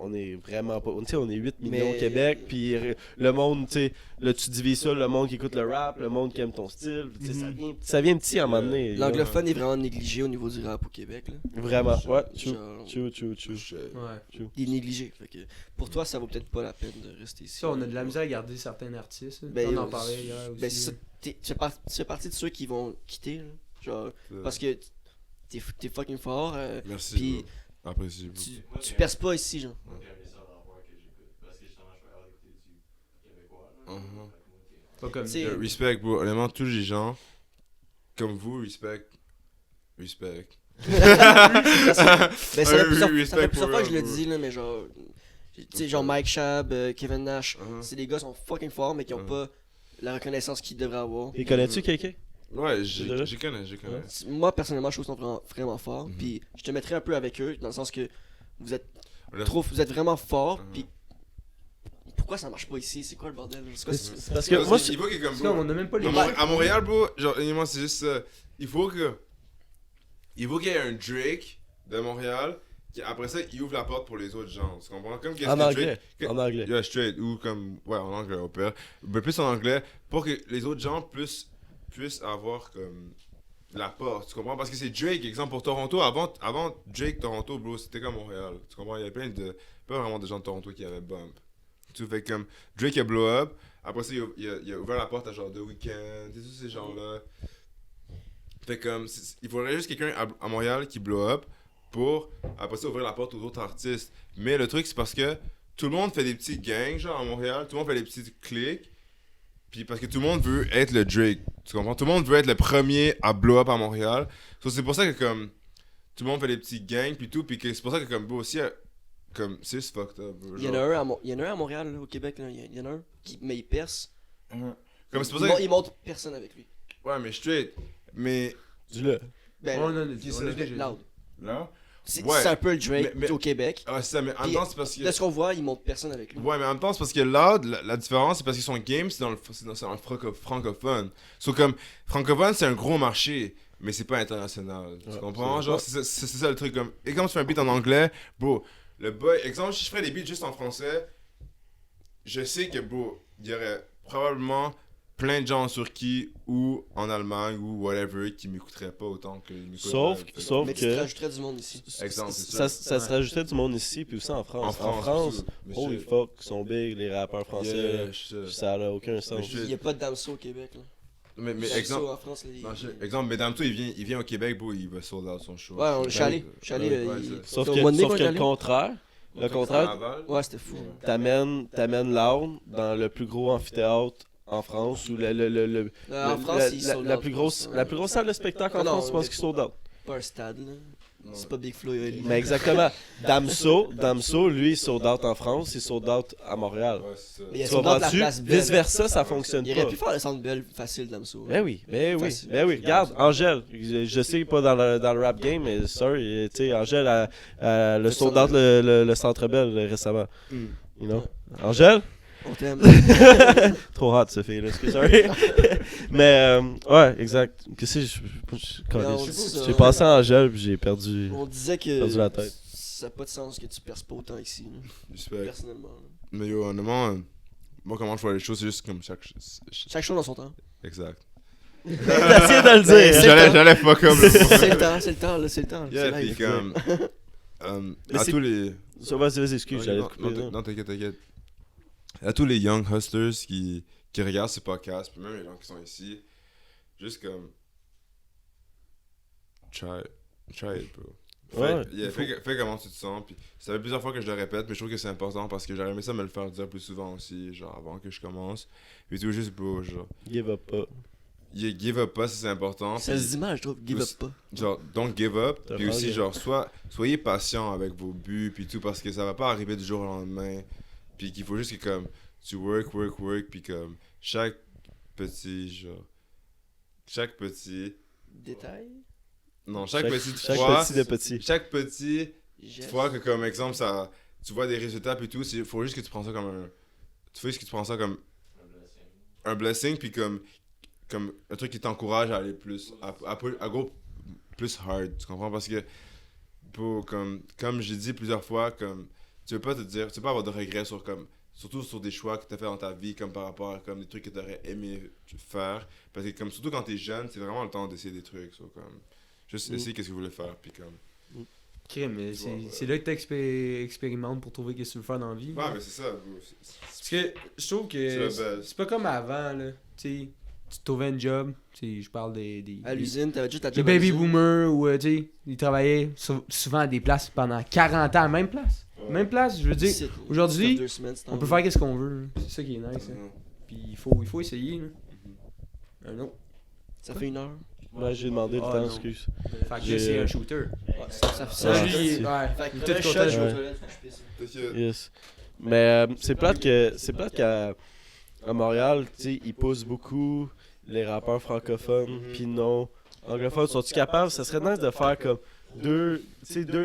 vraiment pas. Tu sais, on est 8 millions Mais- au Québec, puis le monde, tu sais, là, tu divises ça, le monde qui écoute le rap, le monde qui aime ton style, tu sais, ça vient petit à un moment donné. L'anglophone est vraiment négligé au niveau du rap au Québec. Là. Vraiment, ouais, Genre, true. Ouais. il est négligé. Fait que pour toi, ça vaut peut-être pas la peine de rester ici. Ça, on a de la misère à garder certains artistes. là. Ben, On en parlait hier aussi. Ben, c'est ça. Tu fais partie de ceux qui vont quitter. Là. Genre, parce que t'es fucking fort. Merci. Puis bro. Apprécie beaucoup. tu perces pas ici, genre. Pas comme C'est- Respect, bro. Honnêtement, tous les gens comme vous, respect. Respect. Ben, ça fait Oui, plusieurs, oui, ça fait respect plusieurs pour fois eux, que je le bro. dis, là, mais genre. Tu sais, genre Mike Shab, Kevin Nash, c'est des gars qui sont fucking forts, mais qui ont pas la reconnaissance qu'ils devraient avoir. Et connais-tu quelqu'un? Ouais, Déjà? je connais. Moi, personnellement, je trouve qu'ils sont vraiment forts. Mhm. Puis je te mettrais un peu avec eux, dans le sens que vous êtes Là, vous êtes vraiment forts. Mhm. Puis pourquoi ça marche pas ici? C'est quoi le bordel? C'est quoi, c'est- Parce que parce moi, qu'il faut qu'il y ait comme, Parce qu'on bro, on a même pas les à Montréal, bro, genre, honnêtement, c'est juste ça. Il faut qu'il y ait un Drake de Montréal qui, après ça, il ouvre la porte pour les autres gens. Tu comprends? Comme qu'est-ce en que anglais. Drake- En anglais. Yeah, straight. Ou comme, ouais, en anglais au pire. Mais plus en anglais, pour que les autres gens puissent avoir comme la porte. Tu comprends? Parce que c'est Drake, exemple, pour Toronto. Avant Drake, Toronto, bro, c'était comme Montréal. Tu comprends? Il y avait pas vraiment de gens de Toronto qui avaient bump. Tu fais comme Drake a blow up. Après ça, il a ouvert la porte à genre The Weeknd. Tous ces gens-là. Fait comme, il faudrait juste quelqu'un à Montréal qui blow up pour après ça ouvrir la porte aux autres artistes. Mais le truc, c'est parce que tout le monde fait des petits gangs, genre à Montréal. Tout le monde fait des petits clics. Puis parce que tout le monde veut être le Drake. Tu comprends? Tout le monde veut être le premier à blow up à Montréal. So, c'est pour ça que comme tout le monde fait des petits gangs puis tout. Puis que c'est pour ça que comme bro aussi comme c'est juste fucked up. Bro, Il y en a un à Montréal, là, au Québec. Là. Il y en a un mais il perce. Comme c'est pour ça que... Il montre personne avec lui. Ouais, mais straight. Mais Dis-le. Ben, On a Qui on ça? a déjà dit. loud. là. C'est Ouais. un peu le Drake Mais- au Québec. Ah, c'est ça, mais en même temps, c'est parce que. De ce qu'on voit, il montre personne avec lui. Ouais, mais en même temps, c'est parce que Loud, la différence, c'est parce que son game, c'est dans le francophone. So, comme, francophone, c'est un gros marché, mais c'est pas international. Tu Ouais, comprends? c'est- Genre, c'est ça le truc. Comme, et quand tu fais un beat en anglais, bro, le boy, exemple, si je ferais des beats juste en français, je sais que, bro, il y aurait probablement plein de gens en Turquie ou en Allemagne ou whatever qui m'écouteraient pas autant que m'écouteraient. Sauf Mais tu te que rajouterais du monde ici. Exemple, c'est ça ça. se rajoutait du monde ici, puis aussi en France. En France, mais holy shit. fuck, ils sont big, les rappeurs français. Yeah, shit. Ça n'a aucun sens. shit. Il n'y a pas de Damso au Québec. Là. Mais Damso exemple, en France. Là, non, exemple, Mesdames tout, il vient au Québec, bro, il va sold out son show. Ouais, je suis allé. Je suis allé. Ouais, c'est- Sauf au mois de mai, que qu'on est le allé. contraire, Ouais, c'était fou. t'amènes Loud dans le plus gros amphithéâtre en France, ou En France, ils sold la out, plus je grosse pense. la plus grosse salle de spectacle en Non, France, je pense mais- qu'ils sold out. Pas un stade, là. C'est pas Big Flo et Oli. Mais exactement. Damso, lui, il sold out en France, il sold out à Montréal. Ouais, c'est ça. Mais il y a Tu sold out la comprends-tu? place belle. Vice versa, ça fonctionne Il pas. aurait pu faire le centre belle facile, Damso. Ben oui, Facile. regarde, Angèle, je sais pas dans le rap game, mais sorry, tu sais, Angèle a le sold out le Centre Bell récemment. Hmm. You know? Angèle? On t'aime. Trop hot, ce fille-là, sorry. Mais, ouais, exact. Qu'est-ce que Mais on dit ça. j'ai passé à Angèle, puis j'ai perdu On disait que perdu la tête. ça n'a pas de sens que tu perces pas autant ici, là, Respect. personnellement. là. Mais yo, honnêtement, moi, comment je vois les choses, c'est juste comme chaque. Chaque chose dans son temps. Exact. T'as essayé de le Ben, dire. c'est- J'allais fuck up le C'est le temps, c'est le temps, là, c'est le temps. Yeah, c'est pis live. comme. Mais À c'est- tous les. Vas-y, excuse, j'allais te Non, couper. là. non, t'inquiète. À tous les young hustlers qui regardent ce podcast, puis même les gens qui sont ici, juste comme. Try it, bro. Ouais, Fais comment tu te sens. Puis ça fait plusieurs fois que je le répète, mais je trouve que c'est important parce que j'aurais aimé ça me le faire dire plus souvent aussi, genre avant que je commence. Puis tout juste, bro, genre. Give up pas. Give up pas, ça, c'est important. Ça puis- se dit mal, je trouve. Give up aussi- pas. Genre, don't give up. T'as Puis raison. aussi, genre, soyez patient avec vos buts, puis tout, parce que ça va pas arriver du jour au lendemain. Puis qu'il faut juste que, comme, tu work, puis comme, chaque petit. Détail. Non, chaque petite chaque fois. petit de petit. Chaque petit Geste. fois que, comme exemple, ça, tu vois des résultats, puis tout, il faut juste que tu prends ça comme un. Tu prends ça comme. Un blessing, puis comme un truc qui t'encourage à aller plus. À go plus hard, tu comprends? Parce que, comme j'ai dit plusieurs fois, comme. Tu veux pas avoir de regrets sur comme. Surtout sur des choix que tu as fait dans ta vie, comme par rapport à comme des trucs que tu aurais aimé faire. Parce que, comme, surtout quand tu es jeune, c'est vraiment le temps d'essayer des trucs. So, comme, juste essayer qu'est-ce que vous voulez faire, puis comme. Crime, mais Tu vois, c'est là que tu expérimentes pour trouver ce que tu veux faire dans la vie. Ouais, mais c'est ça, bro. Parce que je trouve C'est que le best. c'est pas comme avant, là. Tu sais, tu trouvais un job, tu sais, je parle À l'usine, t'avais juste ta des job. à baby l'usine. boomers ou, tu sais, ils travaillaient souvent à des places pendant 40 ans, même place. Ouais. Même place, je veux dire. Ici, aujourd'hui, c'est 2 semaines, c'est On peut en- faire qu'est-ce qu'on veut, là. C'est ça qui est nice. Hein. Mhm. Puis il faut essayer, là. Un autre. Ça fait 1 heure. Ouais, j'ai demandé le Ah, temps, non. excuse. Fait que J'ai- c'est un shooter. Ça fait Ça, Ah, lui, c'est- ouais. Fait Il que est un tout shot, content. je vais aux Ouais. toilettes, faut que je pisse. T'inquiète. Yes. Mais c'est plate qu'à Montréal, tu sais, ils poussent beaucoup les rappeurs francophones, puis non anglophones. Sont-ils capables? Ça serait nice de faire comme deux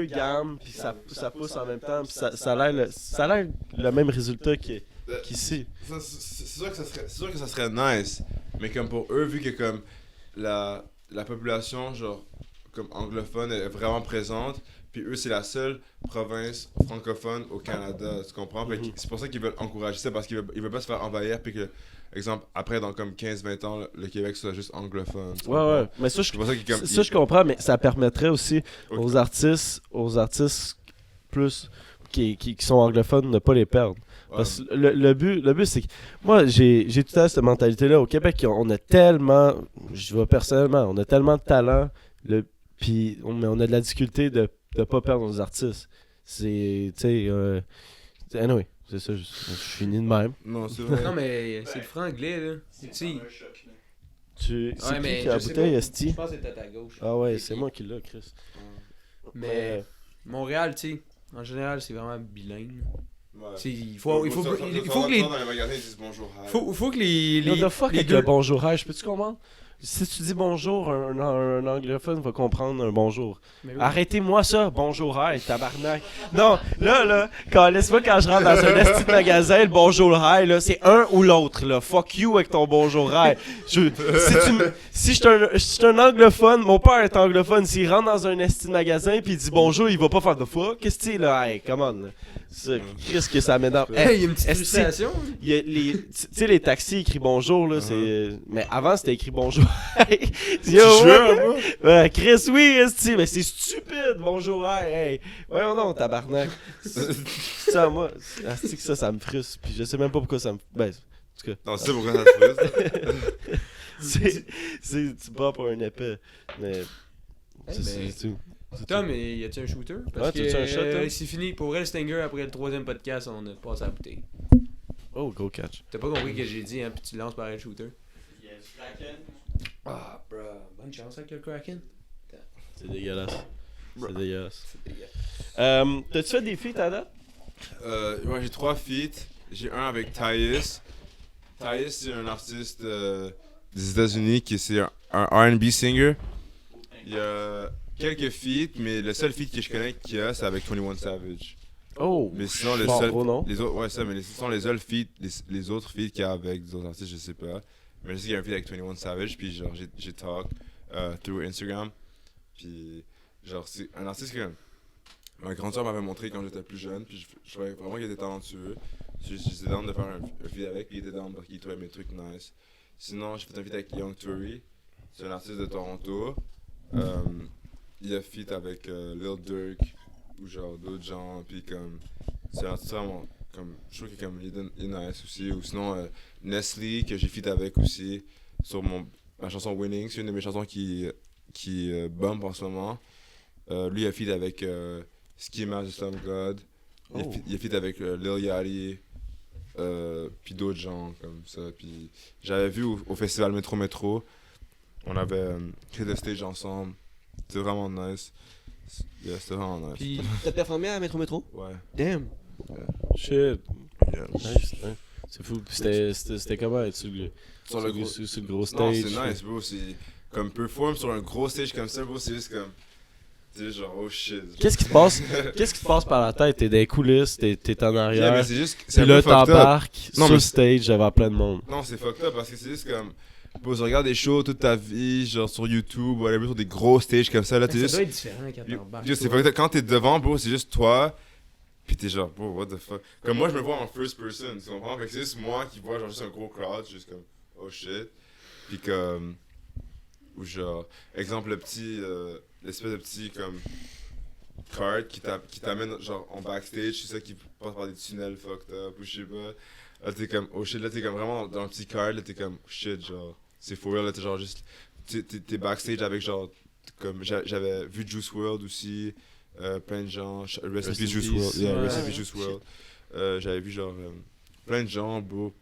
gammes, puis ça pousse en même temps, puis ça a l'air le même résultat qu'ici. C'est sûr que ça serait nice, mais comme pour eux, vu que comme la population genre comme anglophone est vraiment présente, puis eux c'est la seule province francophone au Canada, tu comprends? Fait que c'est pour ça qu'ils veulent encourager ça, parce qu'ils veulent pas se faire envahir, puis que, exemple, après dans comme 15-20 ans, le Québec soit juste anglophone. tu comprends? Ouais. Mais ça, C'est pour ça qu'ils comme... je comprends, mais ça permettrait aussi Ok. aux artistes plus qui sont anglophones de ne pas les perdre. Ouais. Parce que le but c'est que moi j'ai tout à cette mentalité là au Québec, on a tellement, je vois personnellement, on a tellement de talent, mais on a de la difficulté de pas perdre nos artistes. C'est, tu sais, anyway, C'est ça, je finis de même. Non, c'est vrai. Non, mais c'est le franglais, là. Tu sais. C'est Ouais, mais qui qui a la je sais bouteille, pas. Esti? Je pense que c'était à ta gauche. Ah ouais, c'est moi qui l'ai, Chris. Mais Montréal, tu sais, en général, c'est vraiment bilingue. Ouais. Tu sais, il faut que les. Dans les magasins, ils disent bonjour. Hi. Faut que les. What the fuck les avec deux- le bonjour, hey, je peux-tu comprendre? Si tu dis bonjour, un anglophone va comprendre un bonjour. Mais oui. Arrêtez-moi ça, bonjour, hey, tabarnak. Non, là, laisse-moi quand je rentre dans un esti de magasin, le bonjour, hey, là, c'est un ou l'autre, là. Fuck you avec ton bonjour, hey. Si je suis un anglophone, mon père est anglophone, s'il rentre dans un esti de magasin pis il dit bonjour, il va pas faire de fuck. Qu'est-ce que c'est, là, hey, come on, là. Qu'est-ce que ça m'énerve? Hey, il y a une petite Esti, frustration. il y a tu sais, les taxis écrits bonjour, là, c'est. Mais avant, c'était écrit bonjour. Yo, ouais, Chris, oui, esti, mais c'est stupide, bonjour, hey. Voyons donc, tabarnak. Ça, moi, esti, que ça me frustre. Puis je sais même pas pourquoi ça me. Ben, en tout cas. Non, c'est pourquoi ça te frustre. Tu bats pour un épée. Mais. C'est tout. Tom, y a-tu un shooter? Parce Ouais, que t'as-tu un shot, Tom? c'est fini. Pour vrai, le Stinger, après le 3e podcast, on a passé à la bouteille. Oh, gros catch. T'as pas compris ce que j'ai dit, hein, puis tu lances par un shooter. Ah, bro. Bonne chance avec le Kraken. C'est dégueulasse. Bro. C'est dégueulasse. T'as-tu fait des feats à date? Ouais, j'ai 3 feats. J'ai un avec Tyus. Tyus, c'est un artiste des États-Unis qui c'est un R&B singer. Il y a quelques feats, mais le seul feat que je connais qu'il y a, c'est avec 21 Savage. Oh! Mais sinon, Bon, gros nom. les autres, ouais, ça, mais ce sont les seuls feats, les autres feats qu'il y a avec d'autres artistes, je sais pas. Mais je sais qu'il y a un feat avec 21 Savage, puis genre, j'ai talk through Instagram. Puis, genre, c'est un artiste que ma grande soeur m'avait montré quand j'étais plus jeune, puis je trouvais vraiment qu'il était talentueux. J'étais down de faire un feat avec, puis il était down parce qu'il trouvait mes trucs nice. Sinon, j'ai fait un feat avec Young Tory, c'est un artiste de Toronto. Il a feat avec Lil Durk ou genre d'autres gens, puis comme c'est un artiste vraiment comme je trouve qu'il est nice aussi. Ou sinon Nestle que j'ai feat avec aussi sur ma chanson Winning, c'est une de mes chansons qui bump en ce moment. Lui il a feat avec Schema de Slum God. Il a feat avec Lil Yachty, puis d'autres gens comme ça. Puis j'avais vu au festival Métro. On avait créé le stage ensemble. C'était vraiment nice. Yeah, c'était vraiment nice. Puis, T'as performé à Métro? Ouais. Damn. Shit. Yeah. Nice, hein. C'est fou. C'était comment être sur le gros Non, stage? c'est nice, bro. C'est comme perform sur un gros stage comme ça, bro. C'est juste comme. C'est juste genre, oh shit. Qu'est-ce qui te passe par la tête? T'es dans les coulisses, t'es en Yeah, arrière. mais c'est juste. C'est Puis un là, peu fucked up. t'embarques Non, sur mais le stage devant plein de monde. Non, c'est fucked up parce que c'est juste comme. Bro, tu regardes des shows toute ta vie, genre sur YouTube, ou whatever, sur des gros stages comme ça. Là, t'es ça juste. doit être différent quand t'embarques. Yo, c'est fucked up. Quand t'es devant, bro, c'est juste toi. Puis t'es genre, bro, what the fuck. Comme moi, je me vois en first person, tu comprends? Fait que c'est juste moi qui vois genre juste un gros crowd, juste comme, oh shit. Puis comme. Ou genre, exemple, l'espèce de petit comme. Cart qui t'amène genre en backstage, c'est ça qui passe par des tunnels fucked up, ou je sais pas. Là, t'es comme, oh shit, là, t'es comme vraiment dans un petit cart, là, t'es comme, shit, genre, c'est for real, là, t'es genre juste. T'es backstage avec genre. Comme j'avais vu Juice WRLD aussi. Plein de gens, Rest in Peace Juice WRLD, yeah, Rest in Peace Juice WRLD. J'avais vu genre plein de gens, bro,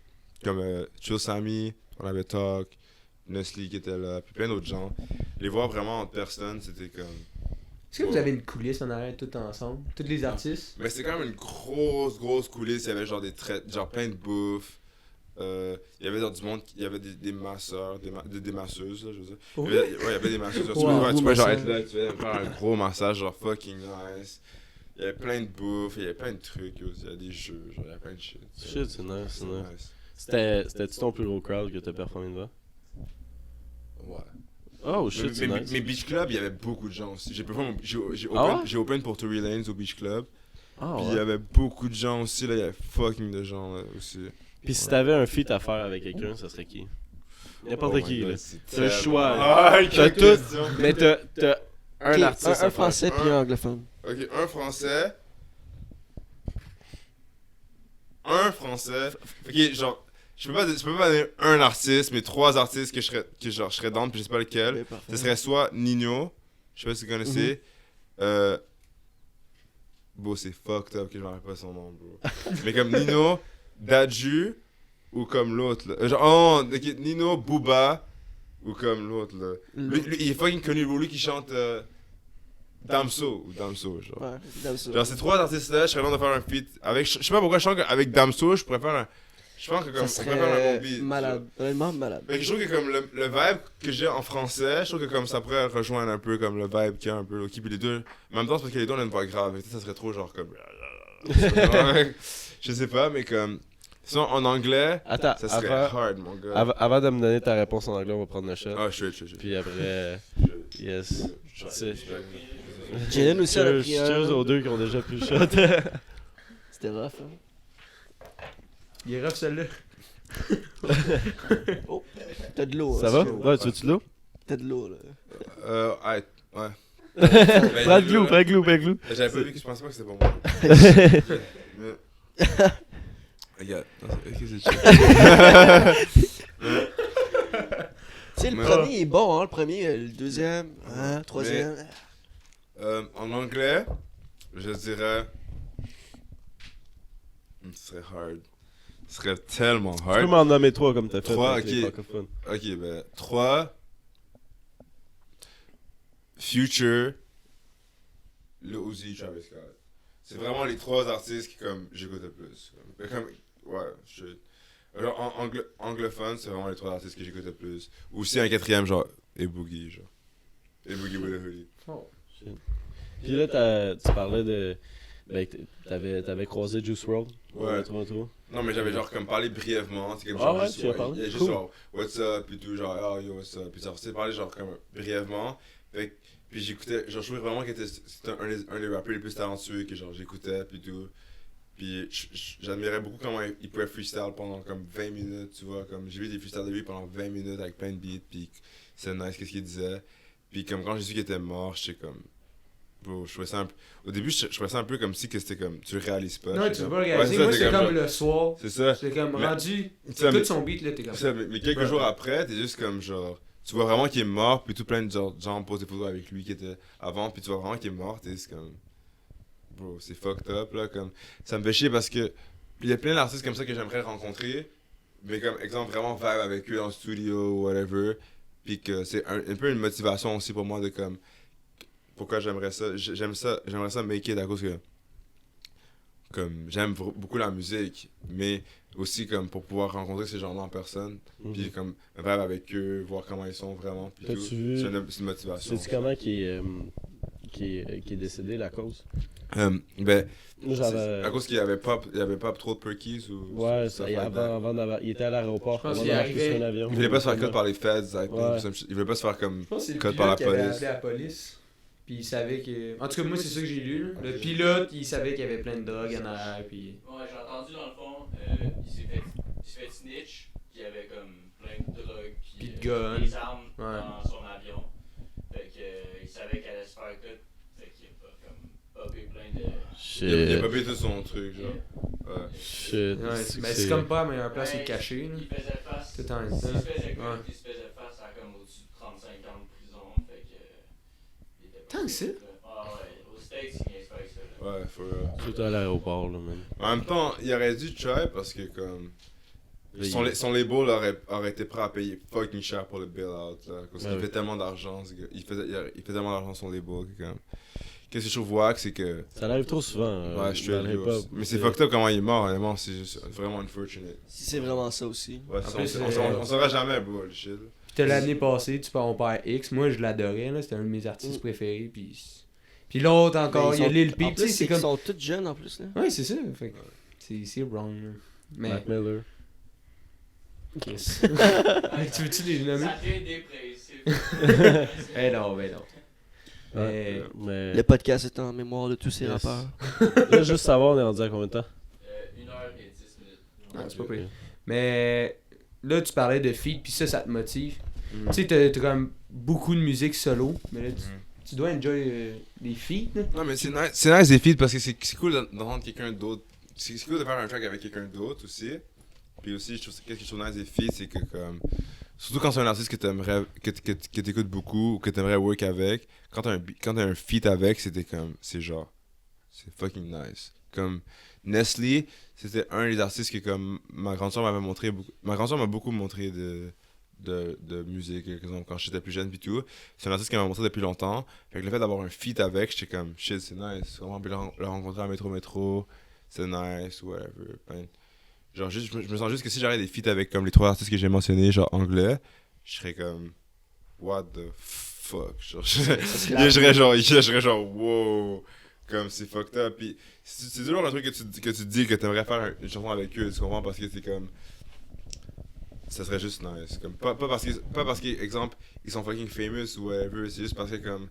comme Chill Sammy, on avait Talk, Nestle qui était là, puis plein d'autres gens. Les voir vraiment en personne, c'était comme. Est-ce que vous avez une coulisse en arrière tout ensemble? Tous les artistes? Mais c'était quand même une grosse coulisse, il y avait genre genre plein de bouffe. Il y avait genre du monde, il y avait des masseurs, des masseuses, là, je veux dire. Oh. Il y avait des masseuses. Tu Wow, pouvais genre masseur. être là, tu pouvais faire un gros massage, genre fucking nice. Il y avait plein de bouffe, il y avait plein de trucs, il y avait des jeux, genre il y avait plein de shit. Shit, c'est nice, c'est nice. nice. C'était-tu ton plus gros crowd que t'as performé devant? Ouais. Oh shit, c'est Mais nice. Beach Club, il y avait beaucoup de gens aussi. J'ai Ah ouais? j'ai open pour Tory Lanez au Beach Club. Ah Puis il y ouais. avait beaucoup de gens aussi, là, il y avait fucking de gens là aussi. Puis si t'avais un feat à faire avec quelqu'un, ça serait qui? N'importe Oh my qui, God, là. c'est T'as le tellement- choix, là. Ah, T'as quelle tout, question. mais t'as un Ok, artiste à un faire. français puis un anglophone. Ok, un français. Un français. Ok, genre, je peux pas donner un artiste, mais 3 artistes que je serais down, puis je sais pas lequel. Ouais, parfait. Ce serait soit Nino, je sais pas si vous connaissez. Bro, c'est fucked up que je me rappelle pas son nom, bro. Mais comme Nino, Dadju, ou comme l'autre, là. Genre, ok, Nino, Booba, ou comme l'autre, là. Lui, il est fucking connu, bro. Lui qui chante Damso, ou Damso, genre. Ouais, Damso. Genre, ces trois artistes-là, je serais content de faire un feat avec. Je sais pas pourquoi je sens qu'avec Damso, je pourrais faire un. Je pense que comme. Ça On pourrait faire un bon serait beat. malade. Honnêtement, malade. Mais je trouve que comme le vibe que j'ai en français, je trouve que comme ça pourrait rejoindre un peu comme le vibe qu'il y a un peu Loki. Puis les deux, en même temps, c'est parce que les deux ont une voix grave. Et ça serait trop genre comme. Je sais pas, mais comme. Sinon, en anglais, Attends, ça serait hard, mon gars. avant de me donner ta réponse en anglais, on va prendre le shot. Ah, je suis. Puis après, yes. C'est- Jalen aussi, elle a Cheers, pris un. cheers aux deux qui ont déjà pris le shot. C'était rough, hein. Il est rough celle-là. Oh, t'as de l'eau. Ça hein, va? c'est chaud. Ouais, tu veux-tu de l'eau? T'as de l'eau, là. Ouais. Prends le glou, prends le glou, prends le glou. J'avais pas vu que je pensais pas que c'était pour moi. Mais- Regarde. Ok, c'est chill. Tu sais, le Mais- premier est bon, hein. Le premier, le deuxième, hein, troisième. En anglais, je dirais. Ce serait hard. Ce serait tellement Tu peux hard. m'en nommer 3 comme t'as fait. Trois, avec les ok. francophones. Ok, ben, 3. Future. Lil Uzi, Travis Scott. C'est vraiment les 3 artistes qui, comme, j'écoute le plus. Ouais, genre, anglophone, c'est vraiment les 3 artistes que j'écoute le plus. Ou aussi un quatrième, genre, et Boogie, genre. Et Boogie with a hoodie. Puis là, tu parlais de. Ben, t'avais croisé Juice WRLD. Ouais. Toronto. Non, mais j'avais genre comme parlé brièvement. C'est comme Ah genre, ouais, juste, tu as parlé? il y a juste Cool. genre, what's up, puis tout, genre, oh yo, what's up. Puis ça, c'est parlé genre comme brièvement. Puis j'écoutais, genre, je trouvais vraiment que c'était un des rappeurs les plus talentueux que genre j'écoutais, puis tout. Puis j'admirais beaucoup comment il pouvait freestyle pendant comme 20 minutes, tu vois. Comme j'ai vu des freestyles de lui pendant 20 minutes avec plein de beats, puis c'est nice, qu'est-ce qu'il disait. Puis comme quand j'ai su qu'il était mort, j'étais comme. Bro, je trouvais ça un peu. Au début, je trouvais ça un peu comme si que c'était comme. Tu le réalises pas. Non, j'étais tu veux comme- pas regarder. Ouais, Moi, c'est c'est ça, comme genre- le soir. C'est ça. C'est comme Mais- rendu. Ça, mais- Tout son beat, là, t'es comme. Ça, mais quelques jours après, t'es juste comme genre. Tu vois vraiment qu'il est mort, puis tout plein de gens posent des photos avec lui qui étaient avant, puis tu vois vraiment qu'il est mort, t'es juste comme. Bro, c'est fucked up là. Comme... Ça me fait chier parce que. Il y a plein d'artistes comme ça que j'aimerais rencontrer, mais comme exemple, vraiment vibe avec eux dans le studio ou whatever, puis que c'est un peu une motivation aussi pour moi de comme. Pourquoi j'aimerais ça? J'aimerais ça make it à cause que. Comme j'aime beaucoup la musique, mais aussi comme pour pouvoir rencontrer ces gens-là en personne, puis comme vibe avec eux, voir comment ils sont vraiment, puis tout. T'as-tu vu- C'est une motivation. Sais-tu comment qui est décédé, la cause? Ben, Moi, j'avais. à cause qu'il y avait pas trop de perkies ou. Ouais, ça ça, il était à l'aéroport. Je pense avant qu'il d'embarquer arrivait- sur un avion. Il voulait pas se faire cut par les feds, I think, Ouais. il voulait pas se faire comme. Je pense que c'est le Code par la pilote qui avait police. appelé la police. Puis il savait que. En tout cas, moi, c'est ça que j'ai lu. Là. Le pilote, il savait qu'il y avait plein de drogues en arrière. Puis. Ouais, j'ai entendu dans le fond, il s'est fait snitch, qu'il y avait comme plein de drogues, Puis de guns. des armes Ouais. dans son avion. Fait que il savait qu'elle allait se faire cut, fait qu'il a pas comme popé plein de. Il a Shit. pas payé tout son truc, genre. Ouais. Shit. Ouais, mais c'est comme pas la meilleure place, c'est caché. là. Il faisait face. Tout en S'il se même faisait cut, Ouais. il se faisait face à comme au-dessus de 35 ans de prison. Fait que. Il était pas Tant que ça? Ah ouais, aux States, il vient se faire avec ça. Là. Ouais, for real. Surtout à l'aéroport, là, man. En même temps, il aurait dû try parce que comme. Là, Son label aurait été prêt à payer fucking cher pour le bail-out, là. Parce qu'il Ouais. fait tellement d'argent, ce gars. Il fait tellement d'argent son label que comme. Qu'est-ce que je trouve wack, c'est que. Ça arrive trop souvent. Ouais, je suis dans le hip-hop. Mais c'est fucked up comment il est mort, honnêtement, c'est juste vraiment unfortunate. Si c'est vraiment ça aussi. Ouais, En plus, on saura jamais, bro, le shit. Puis t'as l'année passée, tu pars mon père X. Moi, je l'adorais. Là. C'était un de mes artistes préférés. Puis l'autre encore, Mais il y a sont- Lil en Peep. Tu plus, sais, c'est ils comme. sont tous jeunes en plus, là. Ouais, c'est ça. Fait que c'est wrong. Là. Mais. Mac Miller. Yes. Tu veux-tu les nommer? Ça devient dépressif. Eh non, ben non. Ouais, mais. Le podcast est en mémoire de tous ces Yes. rappeurs. Là, juste savoir, on est rendu à combien de temps? 1h10 minutes. Non, c'est pas pire. Mais là, tu parlais de feat, puis ça te motive. Tu sais, t'as comme beaucoup de musique solo, mais là, tu dois enjoy les feats. Là. Non, mais c'est nice des feats parce que c'est cool d'entendre quelqu'un d'autre. C'est cool de faire un track avec quelqu'un d'autre aussi. Puis aussi, qu'est-ce que je trouve nice des feats, c'est que comme. Surtout quand c'est un artiste que t'aimerais, que t'écoutes beaucoup ou que t'aimerais work avec, quand t'as un feat avec, c'est genre C'est fucking nice. Comme Nestlé, c'était un des artistes que comme ma grande soeur m'avait montré beaucoup. Ma grande soeur m'a beaucoup montré de musique, par exemple, quand j'étais plus jeune pis tout. C'est un artiste qu'elle m'a montré depuis longtemps. Fait que le fait d'avoir un feat avec, j'étais comme shit, c'est nice. Vraiment bien le rencontrer à Métro, c'est nice, whatever. Ben, genre juste, je me sens juste que si j'aurais des feats avec comme les 3 artistes que j'ai mentionnés, genre anglais, je serais comme what the fuck. Genre, je serais genre wow. Comme c'est fucked up. Puis c'est toujours un truc que tu dis que t'aimerais faire une chanson avec eux, tu comprends? Parce que c'est comme. Ça serait juste nice. Comme, pas parce que, exemple, ils sont fucking famous ou whatever, c'est juste parce que comme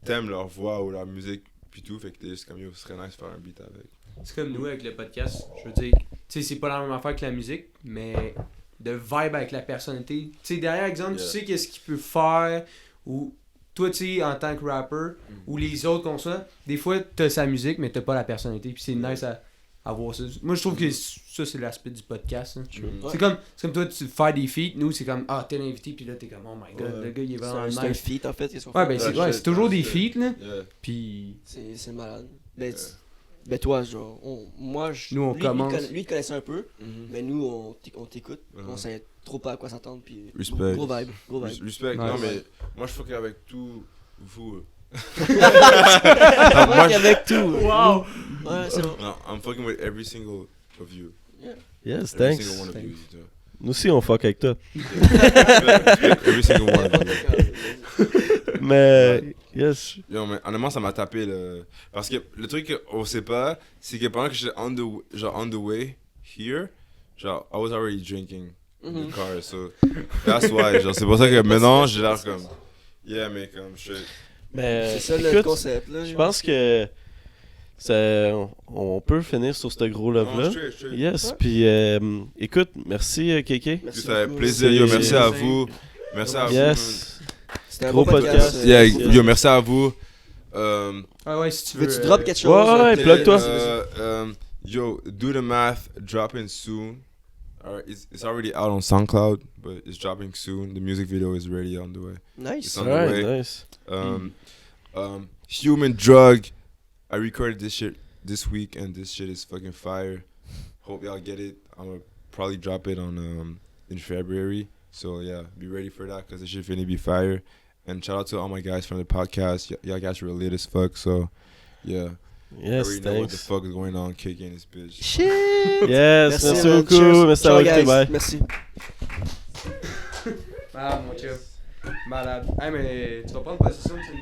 t'aimes leur voix ou leur musique puis tout, fait que t'es juste comme yo, ce serait nice de faire un beat avec. C'est comme nous avec le podcast. Je veux dire, tu sais, c'est pas la même affaire que la musique, mais de vibe avec la personnalité. Tu sais, derrière exemple, tu sais qu'est-ce qu'il peut faire ou. Toi, tu sais, en tant que rapper, ou les autres comme ça, des fois, t'as sa musique, mais t'as pas la personnalité. Puis c'est nice à voir ça. Moi, je trouve que ça, c'est l'aspect du podcast. Hein. C'est comme toi, tu fais des feats. Nous, c'est comme, t'es l'invité, puis là, t'es comme, oh my god, le gars, il est vraiment nice. C'est un feat, en fait. Qu'est-ce qu'on Ouais, fait? ben c'est toujours des feats, là. Puis. C'est malade. Ben toi, genre, moi, nous, on commence. Lui, il connaissait un peu, mais nous, on t'écoute. On sait trop pas à quoi s'attendre. Puis Respect. Gros vibe. Respect. Nice. Non, mais moi, je fuck avec tout vous. Moi, avec tout. Wow! Ouais, c'est bon. No, I'm fucking with every single of you. Yes, Every thanks. single one of you. tu vois. Nous aussi, on fuck avec toi. Every single one of you. Mais, yes. Yo, mais honnêtement, ça m'a tapé le. Parce que le truc qu'on sait pas, c'est que pendant que j'étais on the way here, genre, I was already drinking in the car, so that's why. Genre, c'est pour ça que maintenant, j'ai l'air comme. Yeah, mais comme, je. Mais, C'est ça le écoute, concept, là. je pense que on peut finir sur ce gros love-là. Straight. Yes, Ouais. puis écoute, merci Kéké. Merci Ça fait beaucoup. plaisir, yo, C'est- merci à vous. Merci à vous. Yes. C'était un Gros bon podcast. podcast. Yeah, yo, merci à vous. Ah ouais, si tu veux. Veux-tu drop quelque chose? Ouais, plug-toi. Yo, Do the Math dropping soon. Alright, it's already out on SoundCloud, but it's dropping soon. The music video is already on the way. Nice. It's on the Alright, way. nice. Human Drug. I recorded this shit this week, and this shit is fucking fire. Hope y'all get it. I'm gonna probably drop it on in February. So yeah, be ready for that because this shit finna be fire. And shout out to all my guys from the podcast. Y'all guys were lit as fuck. So yeah, Yes, already know what the thanks. fuck is going on. Kicking this bitch. Shit. Yes, merci man. beaucoup. Cheers. Merci Ciao, d'avoir écouté. guys. Bye. Merci. Malade, mon chum. Malade. Hey, mais tu vas prendre possession de cette